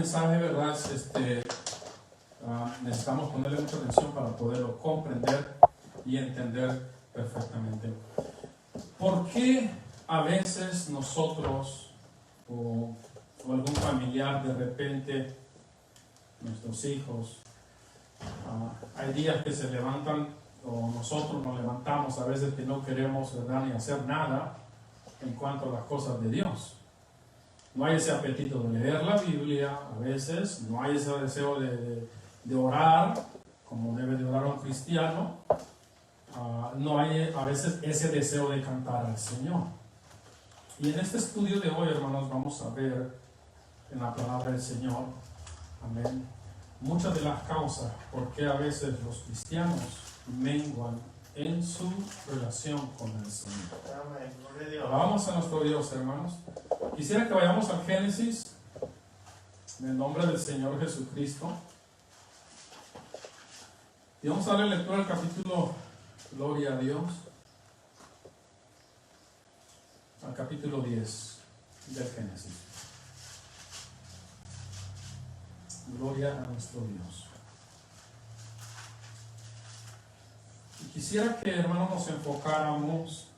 mensaje, ¿verdad? Necesitamos ponerle mucha atención para poderlo comprender y entender perfectamente. ¿Por qué a veces nosotros o algún familiar de repente, nuestros hijos, hay días que se levantan o nosotros nos levantamos a veces que no queremos, ¿verdad?, ni hacer nada en cuanto a las cosas de Dios? No hay ese apetito de leer la Biblia a veces, no hay ese deseo de orar como debe de orar un cristiano, no hay a veces ese deseo de cantar al Señor. Y en este estudio de hoy, hermanos, vamos a ver en la palabra del Señor, amén, muchas de las causas por qué a veces los cristianos menguan en su relación con el Señor. Alabamos a nuestro Dios, hermanos. Quisiera que vayamos al Génesis, en el nombre del Señor Jesucristo. Y vamos a darle lectura al capítulo, gloria a Dios, al capítulo 10 del Génesis. Gloria a nuestro Dios. Y quisiera que, hermanos, nos enfocáramos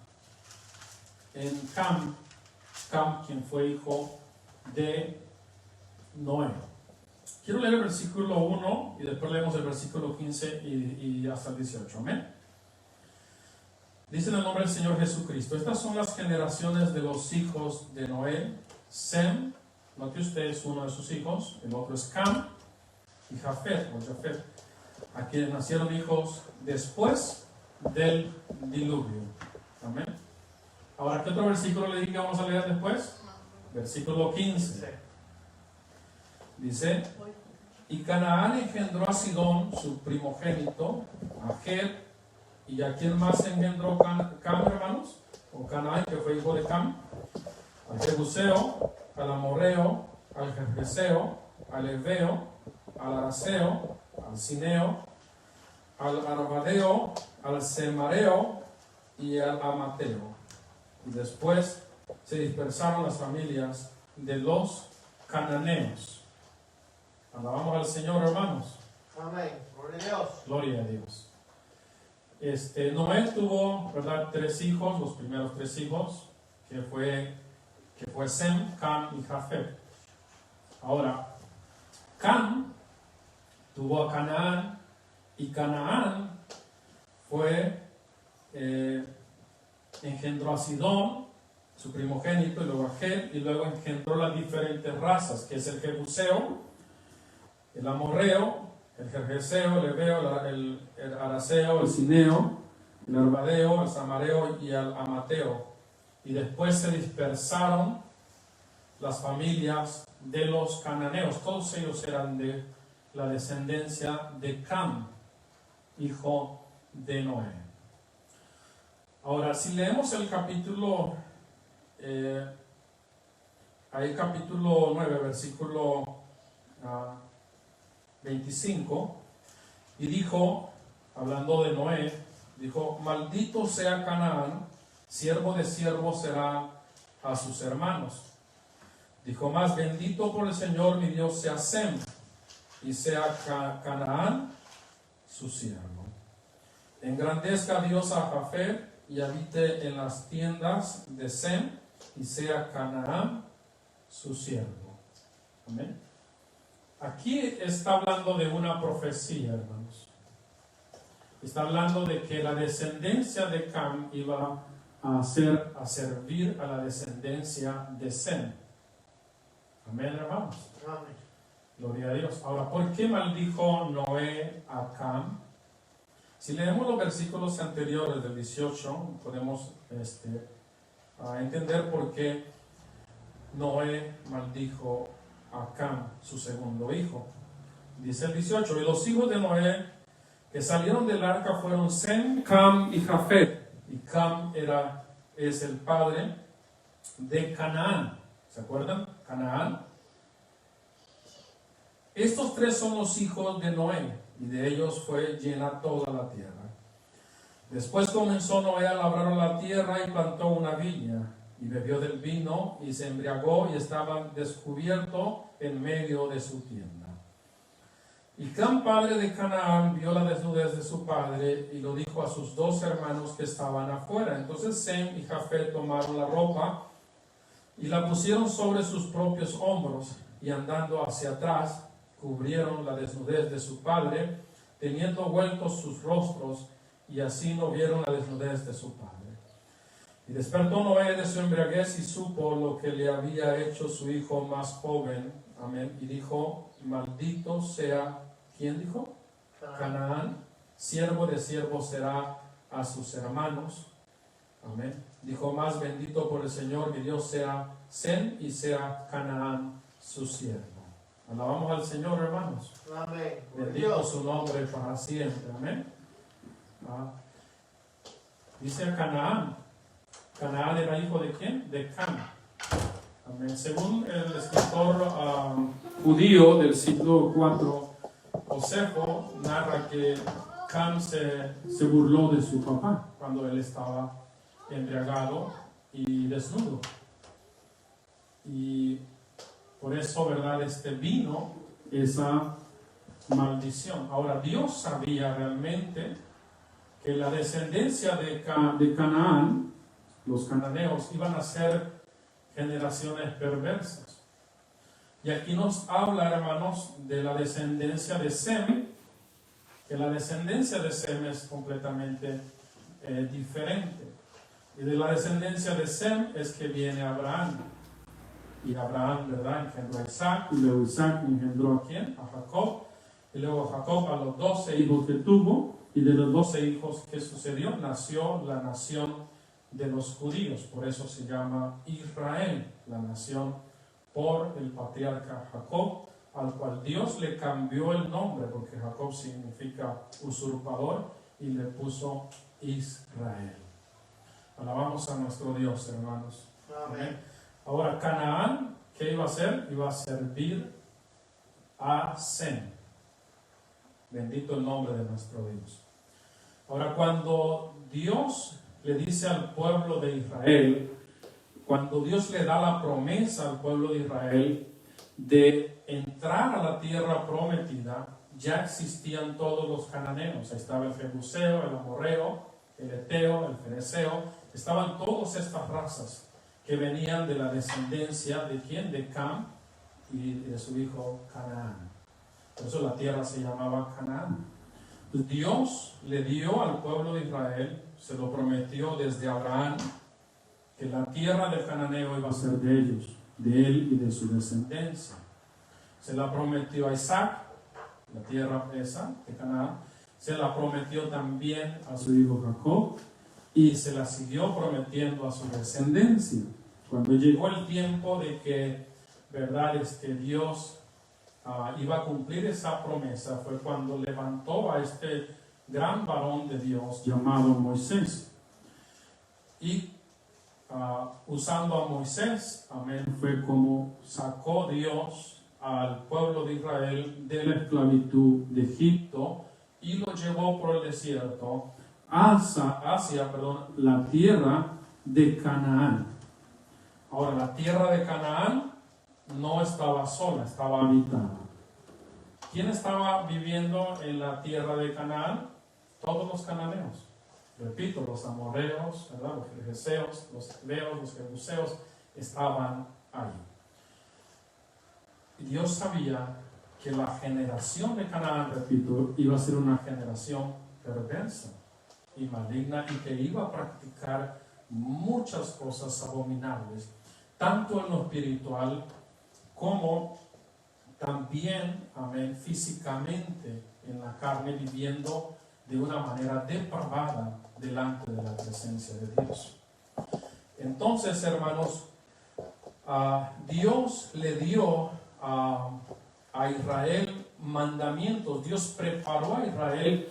en Cam, quien fue hijo de Noé. Quiero leer el versículo 1 y después leemos el versículo 15 y hasta el 18. Amén. Dice en el nombre del Señor Jesucristo: estas son las generaciones de los hijos de Noé. Sem, note usted, es uno de sus hijos. El otro es Cam y Jafet, o Jafet, a quienes nacieron hijos después del diluvio. Amén. Ahora, ¿qué otro versículo le dije que vamos a leer después? Versículo 15. Dice: y Canaán engendró a Sidón, su primogénito, a Ger, y a quién más engendró Cam, hermanos, o Canaán, que fue hijo de Cam, al Jebuseo, al Amorreo, al Gergeseo, al Heveo, al Araceo, al Cineo, al Arvadeo, al Semareo y al Amateo. Y después se dispersaron las familias de los cananeos. Alabamos al Señor, hermanos. Amén. Gloria a Dios. Gloria a Dios. Noé tuvo, ¿verdad?, 3 hijos, los primeros 3 hijos, que fue Sem, Cam y Jafet. Ahora, Cam tuvo a Canaán, y Canaán engendró a Sidón, su primogénito, y luego a Ger, y luego engendró las diferentes razas, que es el Jebuseo, el Amorreo, el Gergeseo, el Heveo, el Araceo, el Cineo, el Arvadeo, el Samareo y el Amateo. Y después se dispersaron las familias de los cananeos. Todos ellos eran de la descendencia de Cam, hijo de Noé. Ahora, si leemos el capítulo, ahí capítulo 9, versículo 25, y dijo, hablando de Noé, dijo: maldito sea Canaán, siervo de siervos será a sus hermanos. Dijo más: bendito por el Señor mi Dios sea Sem, y sea Canaán su siervo. Engrandezca Dios a Jafet, y habite en las tiendas de Sem, y sea Canaán su siervo. Amén. Aquí está hablando de una profecía, hermanos. Está hablando de que la descendencia de Cam iba a servir a la descendencia de Sem. Amén, hermanos. Amén. Gloria a Dios. Ahora, ¿por qué maldijo Noé a Cam? Si leemos los versículos anteriores del 18, podemos entender por qué Noé maldijo a Cam, su segundo hijo. Dice el 18: y los hijos de Noé que salieron del arca fueron Sem, Cam y Jafet. Y Cam es el padre de Canaán. ¿Se acuerdan? Canaán. Estos 3 son los hijos de Noé, y de ellos fue llena toda la tierra. Después comenzó Noé a labrar la tierra y plantó una viña, y bebió del vino y se embriagó y estaba descubierto en medio de su tienda. Y Cam, padre de Canaán, vio la desnudez de su padre y lo dijo a sus dos hermanos que estaban afuera. Entonces Sem y Jafet tomaron la ropa y la pusieron sobre sus propios hombros y andando hacia atrás cubrieron la desnudez de su padre, teniendo vueltos sus rostros, y así no vieron la desnudez de su padre. Y despertó Noé de su embriaguez y supo lo que le había hecho su hijo más joven. Amén. Y dijo, maldito sea, ¿quién dijo? Canaán, siervo de siervo será a sus hermanos. Amén. Dijo más, bendito por el Señor, que Dios sea Sem y sea Canaán su siervo. Alabamos al Señor, hermanos. Amén. Bendito su nombre para siempre. Amén. Dice a Canaán. Canaán era hijo de ¿quién? De Cam. Amén. Según el escritor judío del siglo IV, Josefo narra que Cam se burló de su papá cuando él estaba embriagado y desnudo. Y por eso, ¿verdad? Vino esa maldición. Ahora, Dios sabía realmente que la descendencia de Canaán, los cananeos, iban a ser generaciones perversas. Y aquí nos habla, hermanos, de la descendencia de Sem, que la descendencia de Sem es completamente diferente. Y de la descendencia de Sem es que viene Abraham. Y Abraham, ¿verdad?, engendró a Isaac, y luego Isaac engendró ¿a quién? A Jacob. Y luego Jacob a los 12 hijos que tuvo, y de los 12 hijos que sucedió, nació la nación de los judíos. Por eso se llama Israel, la nación por el patriarca Jacob, al cual Dios le cambió el nombre, porque Jacob significa usurpador, y le puso Israel. Alabamos a nuestro Dios, hermanos. Amén. Ahora, Canaán, ¿qué iba a hacer? Iba a servir a Sem. Bendito el nombre de nuestro Dios. Ahora, cuando Dios le dice al pueblo de Israel, cuando Dios le da la promesa al pueblo de Israel de entrar a la tierra prometida, ya existían todos los cananeos. Ahí estaba el jebuseo, el amorreo, el eteo, el fereceo. Estaban todas estas razas que venían de la descendencia de ¿quién? De Cam y de su hijo Canaán. Por eso la tierra se llamaba Canaán. Entonces Dios le dio al pueblo de Israel, se lo prometió desde Abraham, que la tierra del cananeo iba a ser de ellos, de él y de su descendencia. Se la prometió a Isaac, la tierra esa de Canaán. Se la prometió también a su hijo Jacob y se la siguió prometiendo a su descendencia. Cuando llegó el tiempo de que, ¿verdad?, Dios iba a cumplir esa promesa, fue cuando levantó a este gran varón de Dios llamado Moisés. Y usando a Moisés, amén, fue como sacó Dios al pueblo de Israel de la esclavitud de Egipto y lo llevó por el desierto hacia la tierra de Canaán. Ahora, la tierra de Canaán no estaba sola, estaba habitada. ¿Quién estaba viviendo en la tierra de Canaán? Todos los cananeos. Repito, los amorreos, ¿verdad?, los fereceos, los heveos, los jebuseos estaban ahí. Y Dios sabía que la generación de Canaán, repito, iba a ser una generación perversa y maligna y que iba a practicar muchas cosas abominables, tanto en lo espiritual como también, amén, físicamente en la carne, viviendo de una manera depravada delante de la presencia de Dios. Entonces, hermanos, Dios le dio a Israel mandamientos. Dios preparó a Israel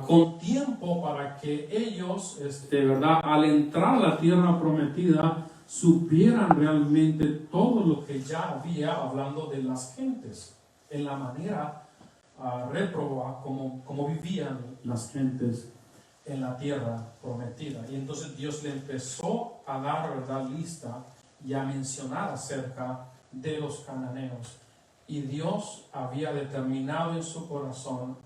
con tiempo para que ellos, ¿verdad?, al entrar a la tierra prometida, supieran realmente todo lo que ya había, hablando de las gentes, en la manera réproba como vivían las gentes en la tierra prometida. Y entonces Dios le empezó a dar, ¿verdad?, lista y a mencionar acerca de los cananeos. Y Dios había determinado en su corazón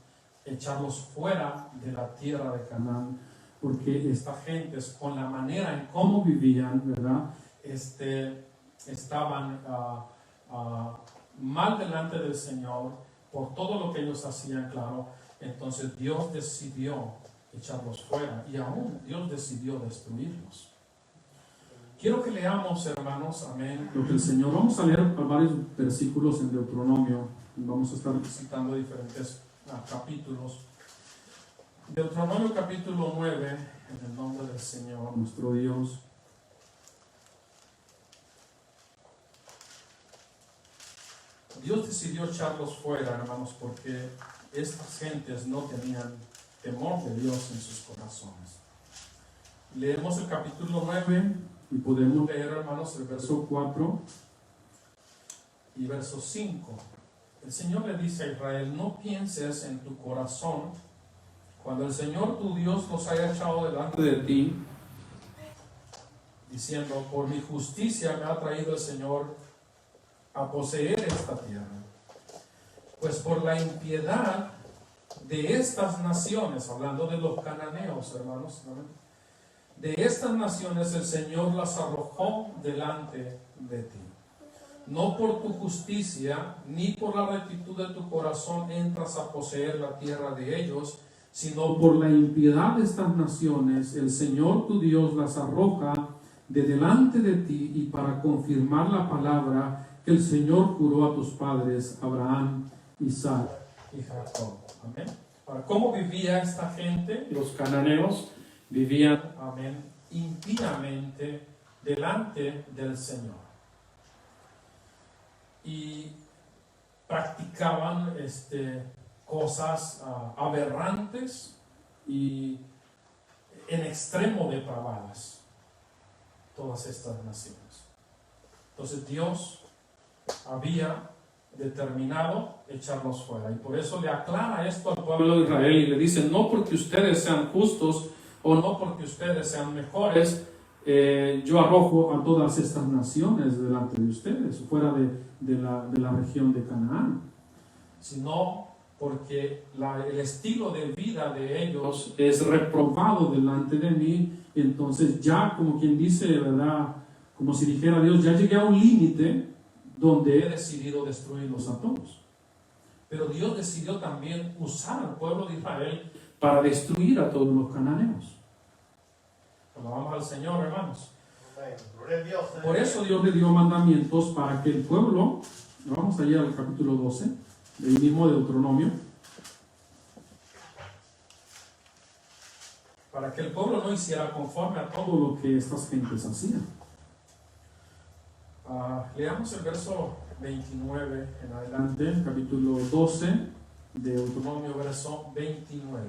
echarlos fuera de la tierra de Canaán, porque estas gentes, con la manera en cómo vivían, ¿verdad?, estaban mal delante del Señor por todo lo que ellos hacían, claro. Entonces Dios decidió echarlos fuera y aún Dios decidió destruirlos. Quiero que leamos, hermanos, amén, lo que el Señor, vamos a leer varios versículos en Deuteronomio, vamos a estar citando diferentes capítulos. Deuteronomio capítulo 9, en el nombre del Señor, nuestro Dios. Dios decidió echarlos fuera, hermanos, porque estas gentes no tenían temor de Dios en sus corazones. Leemos el capítulo 9 y podemos leer, hermanos, el verso 4 y verso 5. El Señor le dice a Israel: no pienses en tu corazón cuando el Señor tu Dios los haya echado delante de ti, diciendo: por mi justicia me ha traído el Señor a poseer esta tierra. Pues por la impiedad de estas naciones, hablando de los cananeos, hermanos, de estas naciones el Señor las arrojó delante de ti. No por tu justicia ni por la rectitud de tu corazón entras a poseer la tierra de ellos, sino por la impiedad de estas naciones el Señor tu Dios las arroja de delante de ti, y para confirmar la palabra que el Señor juró a tus padres, Abraham, Isaac y Jacob. Amén. Ahora, ¿cómo vivía esta gente? Los cananeos vivían, amén, impíamente delante del Señor. Y practicaban cosas aberrantes y en extremo depravadas, todas estas naciones. Entonces Dios había determinado echarlos fuera, y por eso le aclara esto al pueblo de Israel y le dice: no porque ustedes sean justos o no porque ustedes sean mejores, yo arrojo a todas estas naciones delante de ustedes, fuera de la región de Canaán, sino porque el estilo de vida de ellos es reprobado delante de mí. Entonces ya, como quien dice, ¿verdad?, como si dijera Dios: ya llegué a un límite donde he decidido destruirlos a todos. Pero Dios decidió también usar al pueblo de Israel para destruir a todos los cananeos. Alabamos al Señor, hermanos. Por eso Dios le dio mandamientos para que el pueblo, vamos allá al capítulo 12 del mismo Deuteronomio, para que el pueblo no hiciera conforme a todo lo que estas gentes hacían. Leamos el verso 29 en adelante, capítulo 12 de Deuteronomio, verso 29.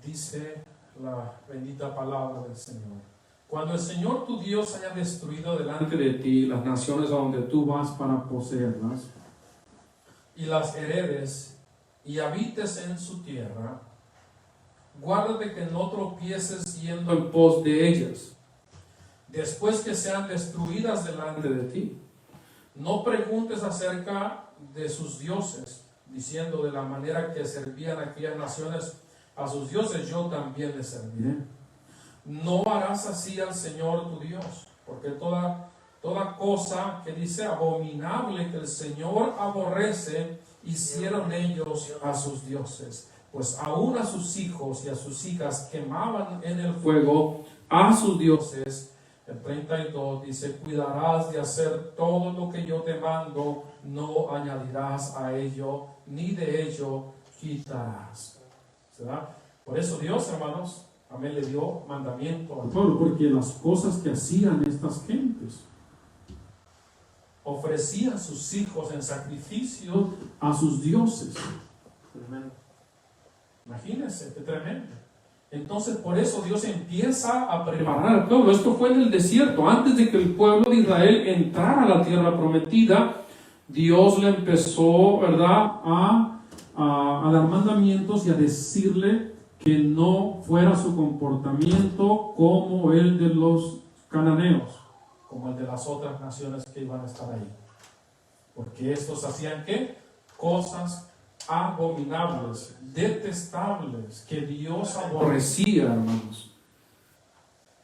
Dice la bendita palabra del Señor: cuando el Señor tu Dios haya destruido delante de ti las naciones a donde tú vas para poseerlas, y las heredes y habites en su tierra, guárdate que no tropieces yendo en pos de ellas, después que sean destruidas delante de ti. No preguntes acerca de sus dioses, diciendo: de la manera que servían aquellas naciones a sus dioses, yo también les serviré. No harás así al Señor tu Dios, porque toda cosa que dice abominable que el Señor aborrece, hicieron ellos a sus dioses, pues aún a sus hijos y a sus hijas quemaban en el fuego a sus dioses. El 32 dice: cuidarás de hacer todo lo que yo te mando, no añadirás a ello, ni de ello quitarás. ¿Verdad? Por eso Dios, hermanos, amén, le dio mandamiento al pueblo, porque las cosas que hacían estas gentes, ofrecían sus hijos en sacrificio a sus dioses. Tremendo. Imagínense, qué tremendo. Entonces, por eso Dios empieza a preparar al pueblo. Esto fue en el desierto, antes de que el pueblo de Israel entrara a la tierra prometida. Dios le empezó, ¿verdad?, a dar mandamientos y a decirle que no fuera su comportamiento como el de los cananeos, como el de las otras naciones que iban a estar ahí. Porque estos hacían ¿qué? Cosas abominables, detestables, que Dios aborrecía, hermanos.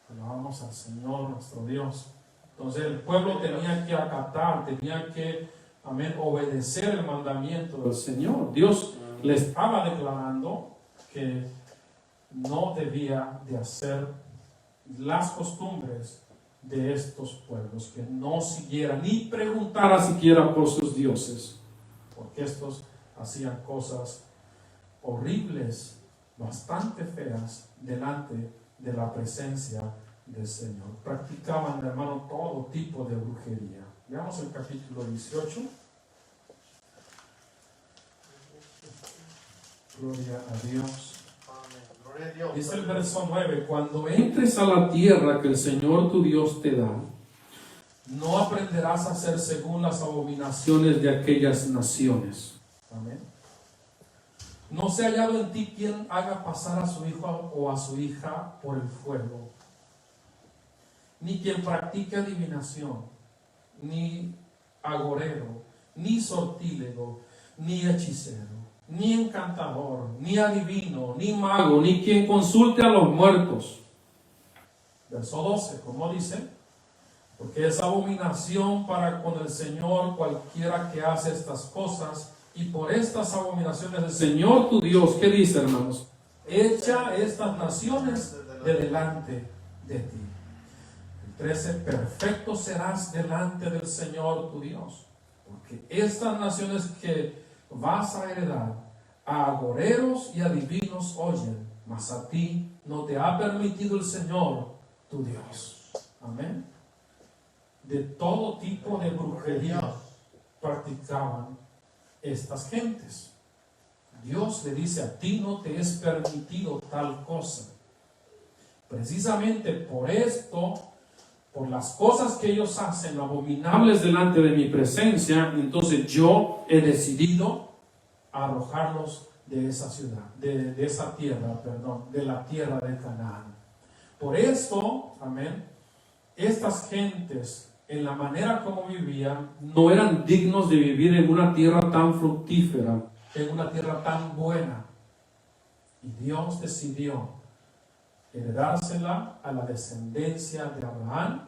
Alabamos al Señor nuestro Dios. Entonces el pueblo tenía que acatar, tenía que, amén, obedecer el mandamiento del Señor. Dios le estaba declarando que no debía de hacer las costumbres de estos pueblos, que no siguiera ni preguntara siquiera por sus dioses, porque estos hacían cosas horribles, bastante feas, delante de la presencia del Señor. Practicaban, hermano, todo tipo de brujería. Veamos el capítulo 18. Gloria a Dios. Dice el verso 9: cuando entres a la tierra que el Señor tu Dios te da, no aprenderás a hacer según las abominaciones de aquellas naciones. Amén. No se ha hallado en ti quien haga pasar a su hijo o a su hija por el fuego, ni quien practique adivinación, ni agorero, ni sortílego, ni hechicero, ni encantador, ni adivino, ni mago, ni quien consulte a los muertos. Verso 12, ¿cómo dice? Porque es abominación para con el Señor cualquiera que hace estas cosas, y por estas abominaciones el Señor tu Dios, ¿qué dice, hermanos? Echa estas naciones de delante de ti. El 13, perfecto serás delante del Señor tu Dios, porque estas naciones que vas a heredar, a agoreros y adivinos oyen, mas a ti no te ha permitido el Señor tu Dios. Amén. De todo tipo de brujería practicaban estas gentes. Dios le dice: a ti no te es permitido tal cosa. Precisamente por esto, por las cosas que ellos hacen abominables delante de mi presencia, entonces yo he decidido arrojarlos de esa ciudad, de esa tierra, perdón, de la tierra de Canaán. Por eso, amén, estas gentes, en la manera como vivían, no eran dignos de vivir en una tierra tan fructífera, en una tierra tan buena. Y Dios decidió heredársela a la descendencia de Abraham,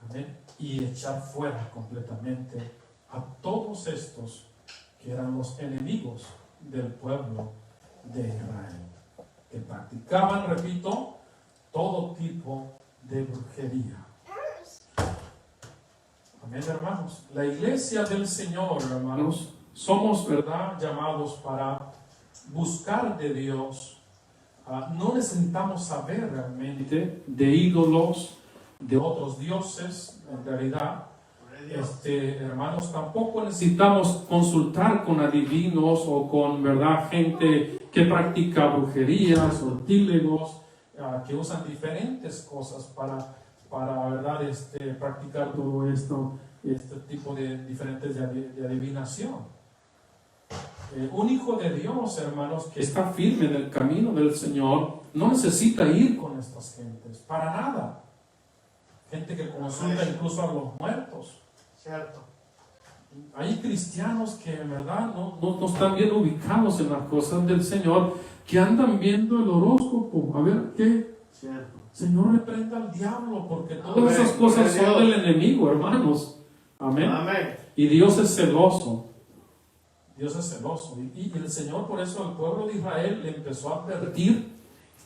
amén, y echar fuera completamente a todos estos que eran los enemigos del pueblo de Israel, que practicaban, repito, todo tipo de brujería. Amén, hermanos. La iglesia del Señor, hermanos, somos, ¿verdad?, llamados para buscar de Dios. No necesitamos saber realmente de ídolos, de otros dioses, en realidad. Hermanos, tampoco necesitamos consultar con adivinos o con, ¿verdad?, gente que practica brujería, sortílegos, que usan diferentes cosas para ¿verdad?, practicar todo esto, este tipo de diferentes de adivinación. Un hijo de Dios, hermanos, que está firme en el camino del Señor, no necesita ir con estas gentes, para nada. Gente que consulta incluso a los muertos. Cierto. Hay cristianos que en verdad no están bien ubicados en las cosas del Señor, que andan viendo el horóscopo, a ver qué. Cierto. Señor, reprenda al diablo, porque todas esas cosas son del enemigo, hermanos. Amén. Amén. Y Dios es celoso. Dios es celoso. Y el Señor, por eso, al pueblo de Israel le empezó a advertir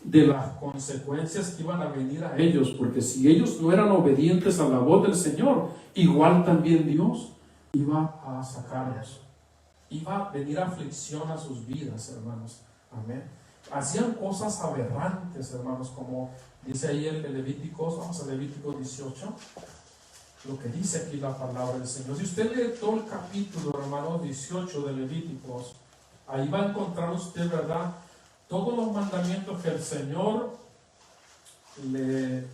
de las consecuencias que iban a venir a ellos, porque si ellos no eran obedientes a la voz del Señor, igual también Dios iba a sacarlos. Iba a venir aflicción a sus vidas, hermanos. Amén. Hacían cosas aberrantes, hermanos, como dice ahí el Levíticos. Vamos a Levíticos 18. Lo que dice aquí la palabra del Señor. Si usted lee todo el capítulo, hermanos, 18 de Levíticos, ahí va a encontrar usted, ¿verdad?, todos los mandamientos que el Señor le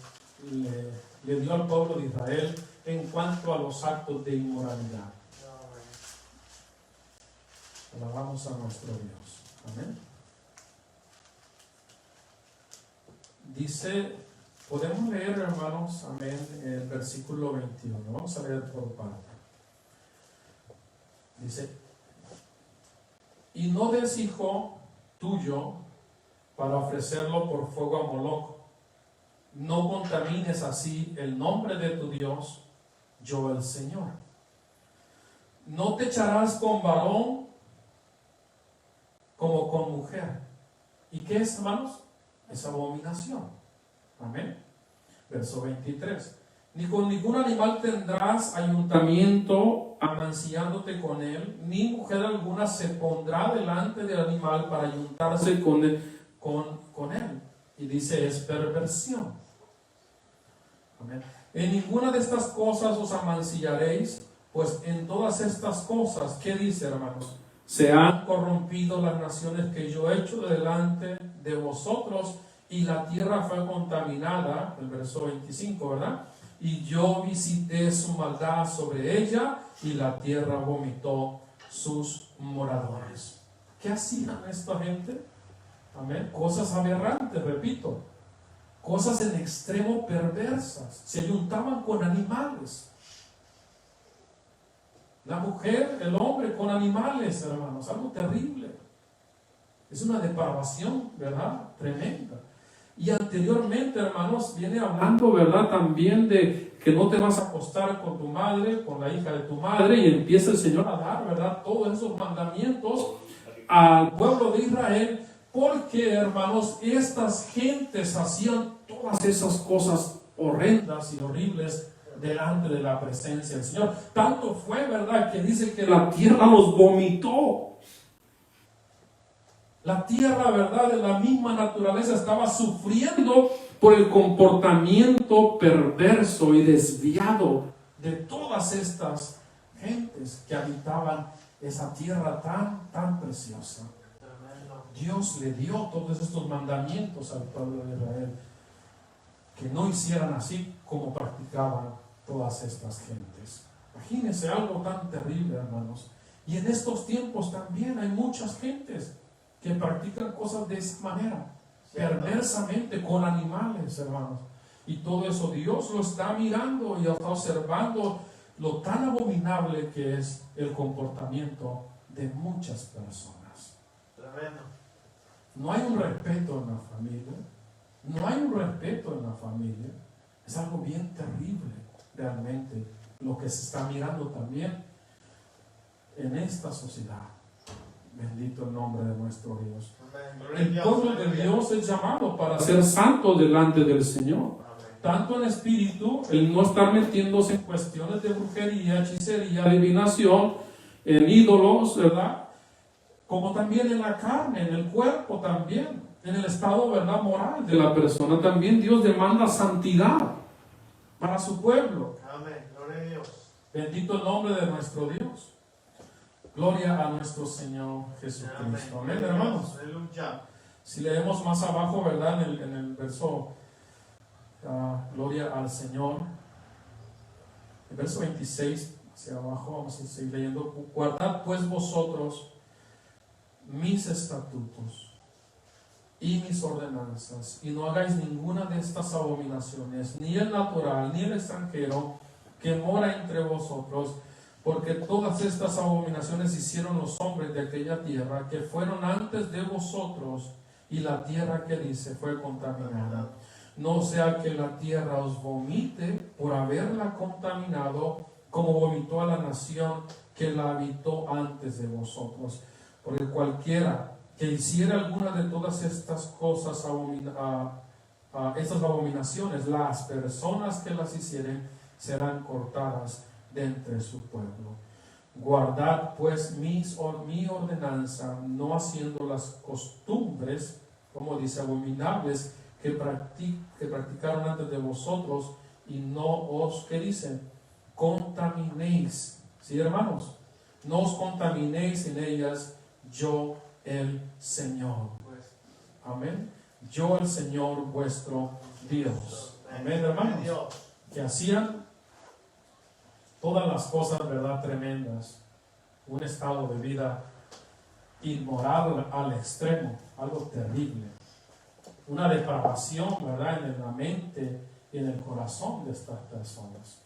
dio al pueblo de Israel en cuanto a los actos de inmoralidad. Alabamos a nuestro Dios. Amén. dice, podemos leer, hermanos, amén, el versículo 21. Vamos a leer por parte. Dice, y no des hijo tuyo para ofrecerlo por fuego a Moloc. No contamines así el nombre de tu Dios, yo el Señor. No te echarás con varón como con mujer. ¿Y qué es, hermanos? Es abominación. Amén. Verso 23. Ni con ningún animal tendrás ayuntamiento amancillándote con él, ni mujer alguna se pondrá delante del animal para ayuntarse con él. Y dice, es perversión. Amén. En ninguna de estas cosas os amancillaréis, pues en todas estas cosas, ¿qué dice, hermanos? Se han corrompido las naciones que yo he hecho delante de vosotros, y la tierra fue contaminada, el verso 25, ¿verdad? Y yo visité su maldad sobre ella, y la tierra vomitó sus moradores. ¿Qué hacían esta gente? Amén. Cosas aberrantes, repito. Cosas en extremo perversas. Se ayuntaban con animales. La mujer, el hombre con animales, hermanos. Algo terrible. Es una depravación, ¿verdad? Tremenda. Y anteriormente, hermanos, viene hablando, ¿verdad? También de que no te vas a acostar con tu madre, con la hija de tu madre, y empieza el Señor a dar, ¿verdad? Todos esos mandamientos al pueblo de Israel, porque, hermanos, estas gentes hacían todas esas cosas horrendas y horribles delante de la presencia del Señor. Tanto fue, ¿verdad?, que dice que la tierra los vomitó. La tierra, ¿verdad?, de la misma naturaleza estaba sufriendo por el comportamiento perverso y desviado de todas estas gentes que habitaban esa tierra tan preciosa. Dios le dio todos estos mandamientos al pueblo de Israel, que no hicieran así como practicaban todas estas gentes. Imagínense algo tan terrible, hermanos. Y en estos tiempos también hay muchas gentes que practican cosas de esa manera, perversamente, con animales, hermanos. Y todo eso Dios lo está mirando y está observando lo tan abominable que es el comportamiento de muchas personas. Tremendo. No hay un respeto en la familia. No hay un respeto en la familia. Es algo bien terrible, realmente, lo que se está mirando también en esta sociedad. Bendito el nombre de nuestro Dios. El pueblo de Dios es llamado para ser santo delante del Señor. Tanto en espíritu, el no estar metiéndose en cuestiones de brujería, hechicería, adivinación, en ídolos, ¿verdad? Como también en la carne, en el cuerpo también, en el estado, ¿verdad?, moral de la persona. También Dios demanda santidad para su pueblo. Amén. Gloria a Dios. Bendito el nombre de nuestro Dios. Gloria a nuestro Señor Jesucristo. Amén, hermanos. Aleluya. Si leemos más abajo, ¿verdad?, en el verso, gloria al Señor, el verso 26 hacia abajo, vamos a seguir leyendo. Guardad pues vosotros mis estatutos y mis ordenanzas, y no hagáis ninguna de estas abominaciones, ni el natural, ni el extranjero que mora entre vosotros, porque todas estas abominaciones hicieron los hombres de aquella tierra que fueron antes de vosotros, y la tierra que dice fue contaminada. No sea que la tierra os vomite por haberla contaminado, como vomitó a la nación que la habitó antes de vosotros. Porque cualquiera que hiciera alguna de todas estas cosas, estas abominaciones, las personas que las hicieren serán cortadas de entre su pueblo. Guardad pues mi ordenanza, no haciendo las costumbres, como dice, abominables que practicaron antes de vosotros, y no os, ¿qué dicen?, contaminéis. ¿Sí, hermanos? No os contaminéis en ellas, yo el Señor. Amén. Yo el Señor vuestro Dios. Amén, hermanos. Que hacían todas las cosas, ¿verdad?, tremendas. Un estado de vida inmoral al extremo, algo terrible. una depravación, ¿verdad?, en la mente y en el corazón de estas personas.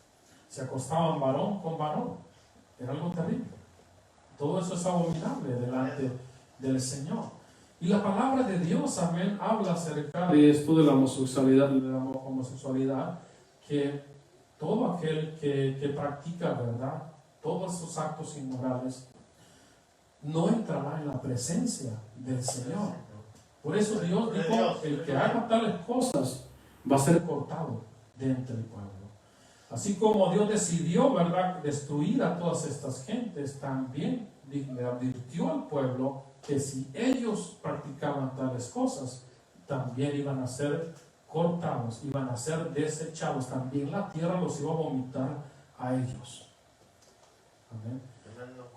Se acostaban varón con varón. Era algo terrible. Todo eso es abominable delante del Señor. Y la palabra de Dios, amén, habla acerca de esto de la homosexualidad, que todo aquel que practica, ¿verdad?, todos esos actos inmorales, no entrará en la presencia del Señor. Por eso Dios dijo, el que haga tales cosas va a ser cortado de entre el pueblo. Así como Dios decidió, ¿verdad?, destruir a todas estas gentes, también le advirtió al pueblo que si ellos practicaban tales cosas, también iban a ser cortados, iban a ser desechados. También la tierra los iba a vomitar a ellos. Amén.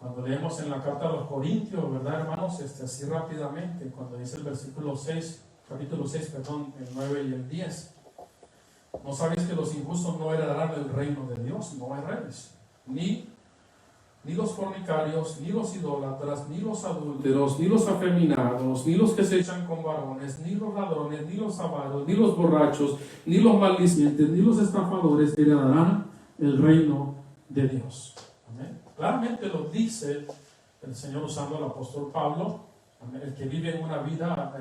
Cuando leemos en la carta a los Corintios, ¿verdad, hermanos? Así rápidamente, cuando dice el versículo 6, capítulo 6, perdón, el 9 y el 10. ¿No sabéis que los injustos no heredarán el reino de Dios? No erréis. Ni los fornicarios, ni los idólatras, ni los adúlteros, ni los afeminados, ni los que se echan con varones, ni los ladrones, ni los avaros, ni los borrachos, ni los maldicientes, ni los estafadores heredarán el reino de Dios. Amén. Claramente lo dice el Señor usando al apóstol Pablo. Amén. El que vive en una vida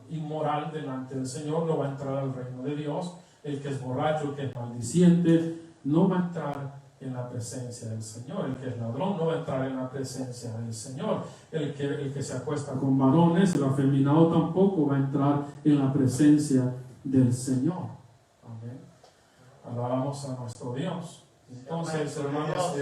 inmoral delante del Señor no va a entrar al reino de Dios. El que es borracho, el que es maldiciente, no va a entrar en la presencia del Señor. El que es ladrón no va a entrar en la presencia del Señor. El que se acuesta con varones, el afeminado, tampoco va a entrar en la presencia del Señor. Amén. Alabamos a nuestro Dios. Entonces, hermanos,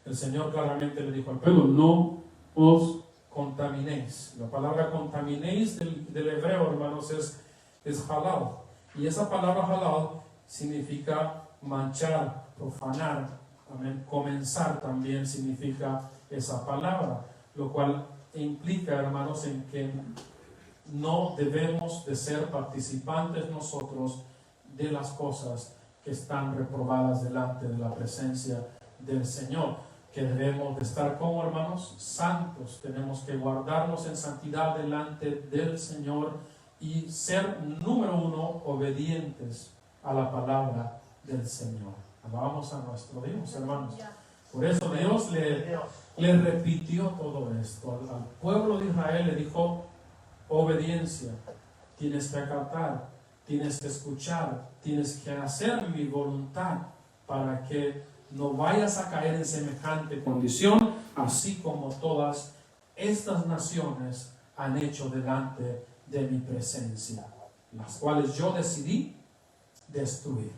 el Señor claramente le dijo al pueblo, no os contaminéis. La palabra contaminéis del hebreo, hermanos, es halal. Y esa palabra halal significa manchar, profanar. Amén. Comenzar también significa esa palabra, lo cual implica, hermanos, en que no debemos de ser participantes nosotros de las cosas que están reprobadas delante de la presencia del Señor, que debemos de estar como, hermanos, santos. Tenemos que guardarnos en santidad delante del Señor y ser, número uno, obedientes a la palabra del Señor. Alabamos a nuestro Dios, hermanos. Por eso Dios le repitió todo esto al pueblo de Israel. Le dijo, obediencia, tienes que acatar, tienes que escuchar, tienes que hacer mi voluntad para que no vayas a caer en semejante condición, así como todas estas naciones han hecho delante de mi presencia, las cuales yo decidí destruir.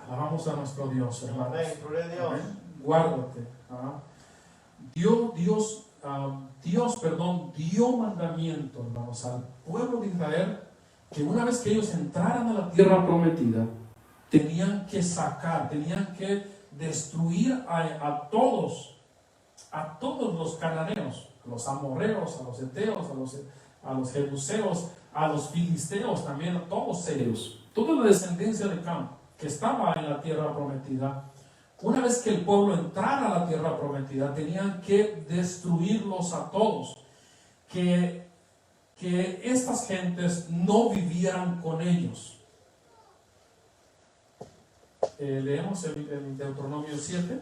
Alabamos a nuestro Dios, hermanos. Amén. Guárdate. Dios dio mandamiento, hermanos, al pueblo de Israel, que una vez que ellos entraran a la tierra prometida, tenían que sacar, tenían que destruir a todos los cananeos, a los amorreos, a los heteos, a los jebuseos, a los filisteos también, a todos ellos, toda la descendencia de Cam que estaba en la tierra prometida. Una vez que el pueblo entrara a la tierra prometida, tenían que destruirlos a todos, que estas gentes no vivieran con ellos. Leemos el Deuteronomio 7,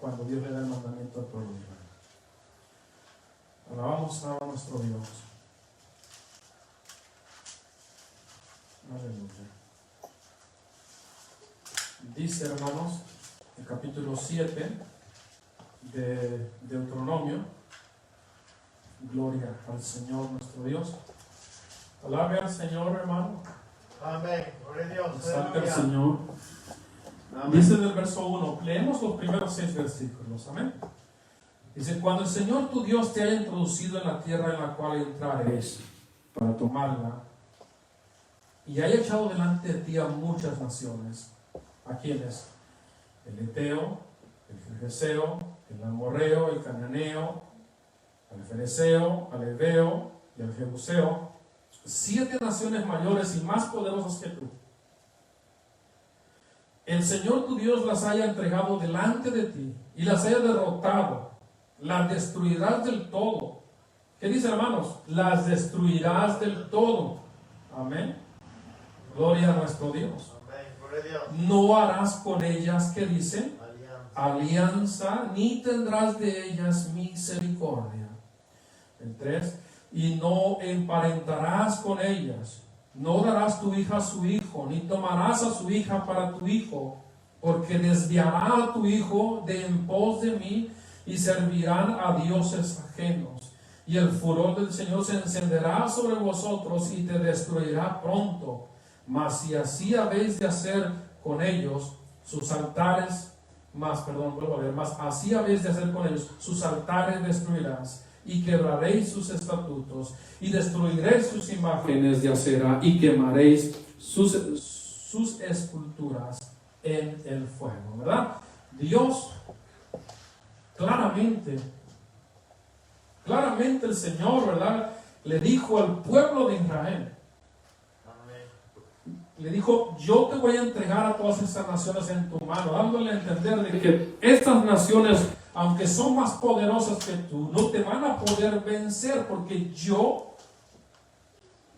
cuando Dios le da el mandamiento al pueblo de Israel. Alabamos a nuestro Dios. Aleluya. Dice, hermanos, el capítulo 7 de Deuteronomio, gloria al Señor nuestro Dios. Alabe al Señor, hermano. Amén. Gloria a Dios. Exalte al Señor. Amén. Dice en el verso 1, leemos los primeros 6 versículos. Amén. Dice, cuando el Señor tu Dios te haya introducido en la tierra en la cual entrares para tomarla, y haya echado delante de ti a muchas naciones. ¿A quiénes? El Eteo, el Gergeseo, el Amorreo, el Cananeo, el Fereceo, el Heveo y el Jebuseo, 7 naciones mayores y más poderosas que tú. El Señor tu Dios las haya entregado delante de ti y las haya derrotado, las destruirás del todo. ¿Qué dice, hermanos? Las destruirás del todo. Amén. Gloria a nuestro Dios. Amén. Gloria a Dios. No harás con ellas, ¿qué dice? Alianza. Alianza, ni tendrás de ellas misericordia. El 3. Y no emparentarás con ellas. No darás tu hija a su hijo, ni tomarás a su hija para tu hijo, porque desviará a tu hijo de en pos de mí, y servirán a dioses ajenos. Y el furor del Señor se encenderá sobre vosotros y te destruirá pronto. Mas si así habéis de hacer con ellos sus altares, más así habéis de hacer con ellos sus altares destruirás, y quebraréis sus estatutos, y destruiréis sus imágenes de acera, y quemaréis sus esculturas en el fuego. ¿Verdad? Dios claramente el Señor, ¿verdad?, le dijo al pueblo de Israel, le dijo: yo te voy a entregar a todas estas naciones en tu mano, dándole a entender de que estas naciones, aunque son más poderosas que tú, no te van a poder vencer, porque yo,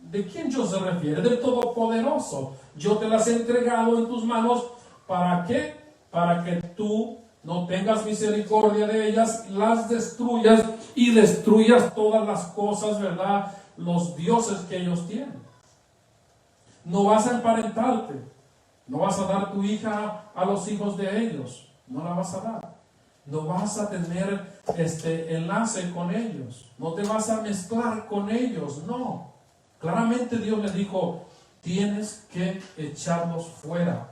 ¿de quién yo se refiere? Del Todopoderoso. Yo te las he entregado en tus manos. ¿Para qué? Para que tú no tengas misericordia de ellas, las destruyas y destruyas todas las cosas, ¿verdad?, los dioses que ellos tienen. No vas a emparentarte, no vas a dar tu hija a los hijos de ellos, no la vas a dar. No vas a tener enlace con ellos, no te vas a mezclar con ellos, no. Claramente Dios le dijo: tienes que echarlos fuera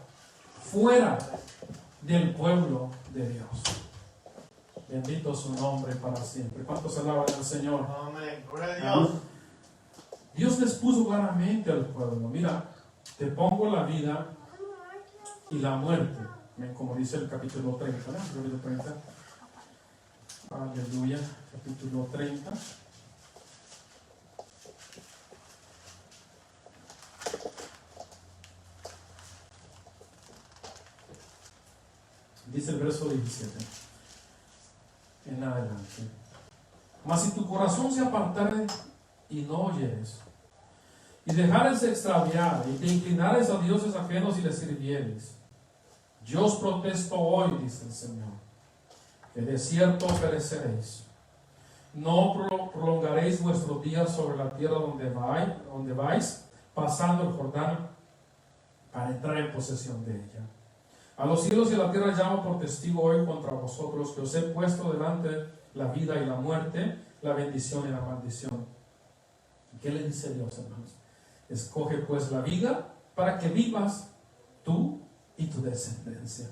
del pueblo de Dios. Bendito su nombre para siempre. ¿Cuántos alaban al Señor? Amén. Gloria a Dios. Dios les puso claramente al pueblo: mira, te pongo la vida y la muerte, como dice el capítulo 30, ¿no? Capítulo 30. Aleluya, capítulo 30. Dice el verso 17 en adelante: mas si tu corazón se apartare y no oyeres, y dejares de extraviar, y te inclinares a dioses ajenos y les sirvieres, yo os protesto hoy, dice el Señor, que de cierto pereceréis. No prolongaréis vuestros días sobre la tierra donde vais, pasando el Jordán para entrar en posesión de ella. A los cielos y a la tierra llamo por testigo hoy contra vosotros, que os he puesto delante la vida y la muerte, la bendición y la maldición. ¿Qué le dice Dios, hermanos? Escoge pues la vida para que vivas tú y tu descendencia,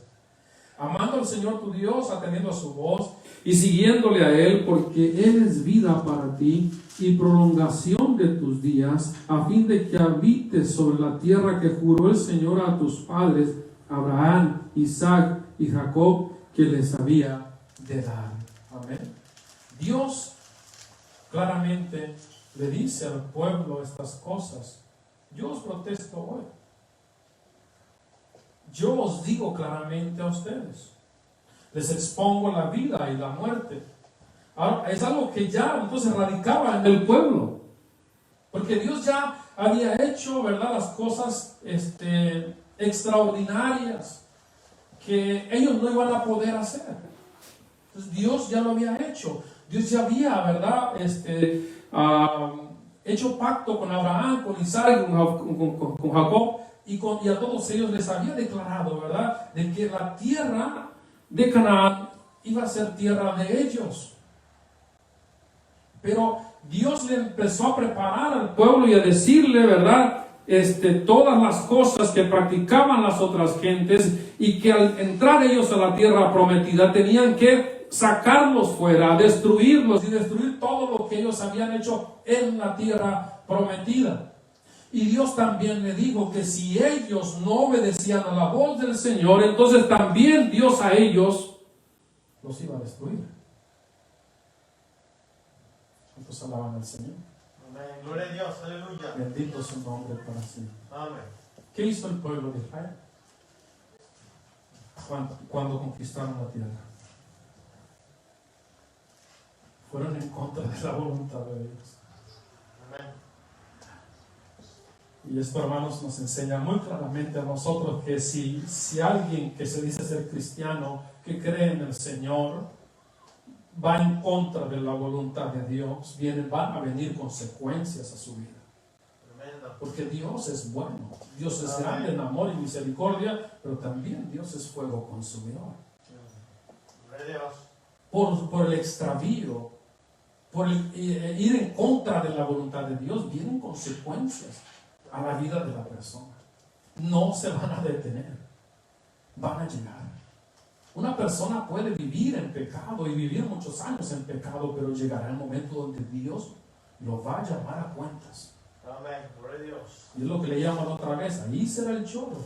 amando al Señor tu Dios, atendiendo a su voz y siguiéndole a Él, porque Él es vida para ti y prolongación de tus días, a fin de que habites sobre la tierra que juró el Señor a tus padres, Abraham, Isaac y Jacob, que les había de dar. Amén. Dios claramente le dice al pueblo estas cosas. Yo os protesto hoy. Yo os digo claramente a ustedes. Les expongo la vida y la muerte. Ahora, es algo que ya entonces radicaba en el pueblo. Porque Dios ya había hecho, ¿verdad?, las cosas extraordinarias que ellos no iban a poder hacer. Entonces Dios ya lo había hecho. Dios ya había, ¿verdad?, hecho pacto con Abraham, con Isaac, con Jacob, y a todos ellos les había declarado, ¿verdad?, de que la tierra de Canaán iba a ser tierra de ellos. Pero Dios le empezó a preparar al pueblo y a decirle, ¿verdad?, todas las cosas que practicaban las otras gentes, y que al entrar ellos a la tierra prometida tenían que sacarlos fuera, destruirlos y destruir todo lo que ellos habían hecho en la tierra prometida. Y Dios también le dijo que si ellos no obedecían a la voz del Señor, entonces también Dios a ellos los iba a destruir. ¿Cuántos alaban al Señor? Amén. Gloria a Dios. Aleluya. Bendito su nombre para siempre. Amén. ¿Qué hizo el pueblo de Israel cuando conquistaron la tierra? fueron en contra de la voluntad de Dios. Amén. Y esto, hermanos, nos enseña muy claramente a nosotros que si alguien que se dice ser cristiano, que cree en el Señor, va en contra de la voluntad de Dios, van a venir consecuencias a su vida. Tremendo. Porque Dios es bueno, Dios es grande en amor y misericordia, pero también Dios es fuego consumidor. Gloria a Dios. Por el extravío, por ir en contra de la voluntad de Dios, vienen consecuencias a la vida de la persona. No se van a detener, van a llegar. Una persona puede vivir en pecado y vivir muchos años en pecado, pero llegará el momento donde Dios lo va a llamar a cuentas. Amén. Gloria a Dios. Y es lo que le llaman otra vez, ahí será el lloro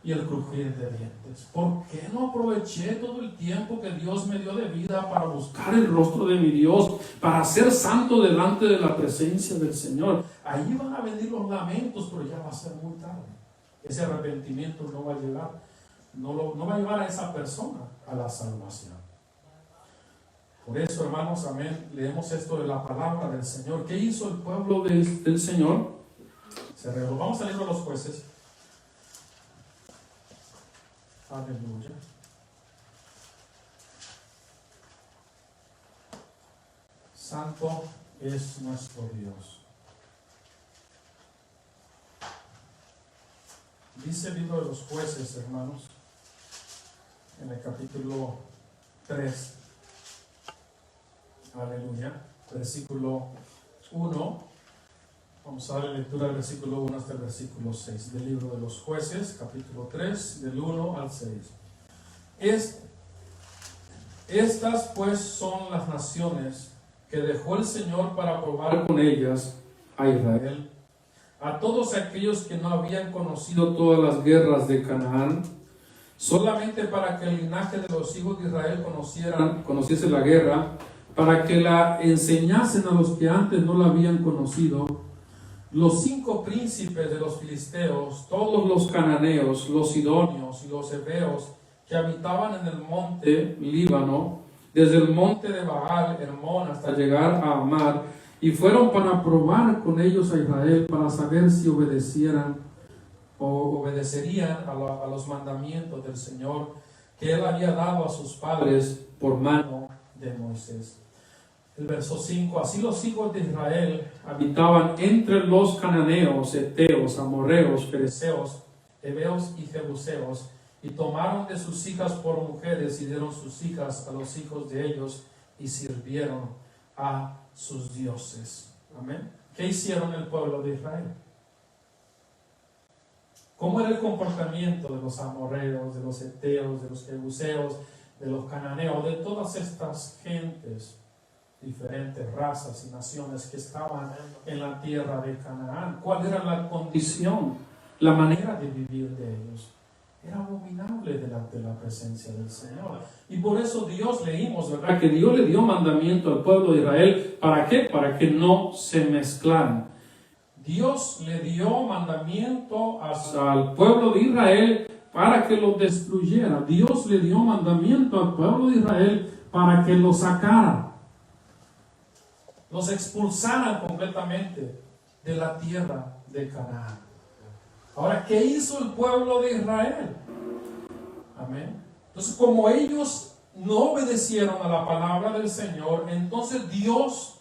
y el crujir de dientes. ¿Por qué no aproveché todo el tiempo que Dios me dio de vida para buscar el rostro de mi Dios, para ser santo delante de la presencia del Señor? Ahí van a venir los lamentos, pero ya va a ser muy tarde. Ese arrepentimiento no va a llegar, no va a llevar a esa persona a la salvación. Por eso, hermanos, amén, leemos esto de la palabra del Señor. ¿Qué hizo el pueblo del Señor? Se rebeló. Vamos al libro de los Jueces. Aleluya. Santo es nuestro Dios. Dice el libro de los Jueces, hermanos, en el capítulo 3. Aleluya. Versículo 1. Vamos a dar lectura del versículo 1 hasta el versículo 6 del libro de los Jueces, capítulo 3, del 1 al 6. Estas pues son las naciones que dejó el Señor para probar con ellas a Israel, a todos aquellos que no habían conocido todas las guerras de Canaán, solamente para que el linaje de los hijos de Israel conociese la guerra, para que la enseñasen a los que antes no la habían conocido. Los 5 príncipes de los filisteos, todos los cananeos, los sidonios y los heveos que habitaban en el monte Líbano, desde el monte de Baal Hermón hasta llegar a Amar, y fueron para probar con ellos a Israel, para saber si obedecerían a los mandamientos del Señor que él había dado a sus padres por mano de Moisés. El verso 5, así los hijos de Israel habitaban entre los cananeos, heteos, amorreos, fereceos, heveos y jebuseos, y tomaron de sus hijas por mujeres y dieron sus hijas a los hijos de ellos y sirvieron a sus dioses. Amén. ¿Qué hicieron el pueblo de Israel? ¿Cómo era el comportamiento de los amorreos, de los heteos, de los jebuseos, de los cananeos, de todas estas gentes, diferentes razas y naciones que estaban en la tierra de Canaán? ¿Cuál era la condición, la manera de vivir de ellos? Era abominable delante de la presencia del Señor. Y por eso Dios, leímos, ¿verdad?, que Dios le dio mandamiento al pueblo de Israel. ¿Para qué? Para que no se mezclaran. Dios le dio mandamiento al pueblo de Israel para que lo destruyera. Dios le dio mandamiento al pueblo de Israel para que lo sacara, los expulsaran completamente de la tierra de Canaán. Ahora, ¿qué hizo el pueblo de Israel? Amén. Entonces, como ellos no obedecieron a la palabra del Señor, entonces Dios,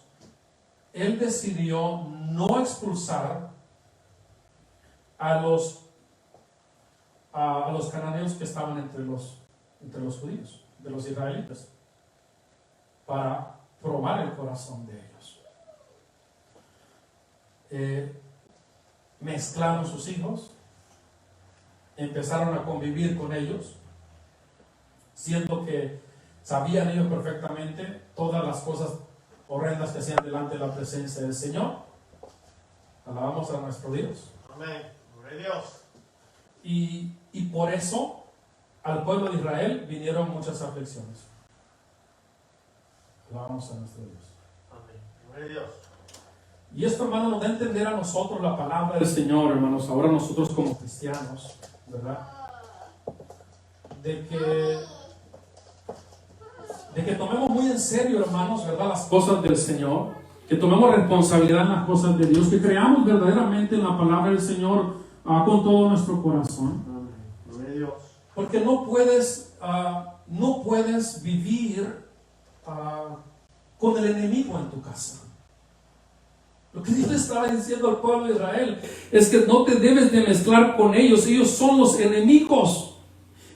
Él decidió no expulsar a los cananeos que estaban entre los judíos, de los israelitas, para probar el corazón de ellos. Mezclaron sus hijos, empezaron a convivir con ellos, siendo que sabían ellos perfectamente todas las cosas horrendas que hacían delante de la presencia del Señor. Alabamos a nuestro Dios. Amén. Gloria a Dios. Y por eso al pueblo de Israel vinieron muchas aflicciones. Alabamos a nuestro Dios. Amén. Gloria a Dios. Y esto, hermano, nos da a entender a nosotros la palabra del Señor, hermanos, ahora nosotros como cristianos, ¿verdad? De que de que tomemos muy en serio, hermanos, ¿verdad?, las cosas del Señor, que tomemos responsabilidad en las cosas de Dios, que creamos verdaderamente en la palabra del Señor con todo nuestro corazón. Amén. Gloria a Dios. Porque no puedes vivir con el enemigo en tu casa. Lo que Dios estaba diciendo al pueblo de Israel es que no te debes de mezclar con ellos. Ellos son los enemigos.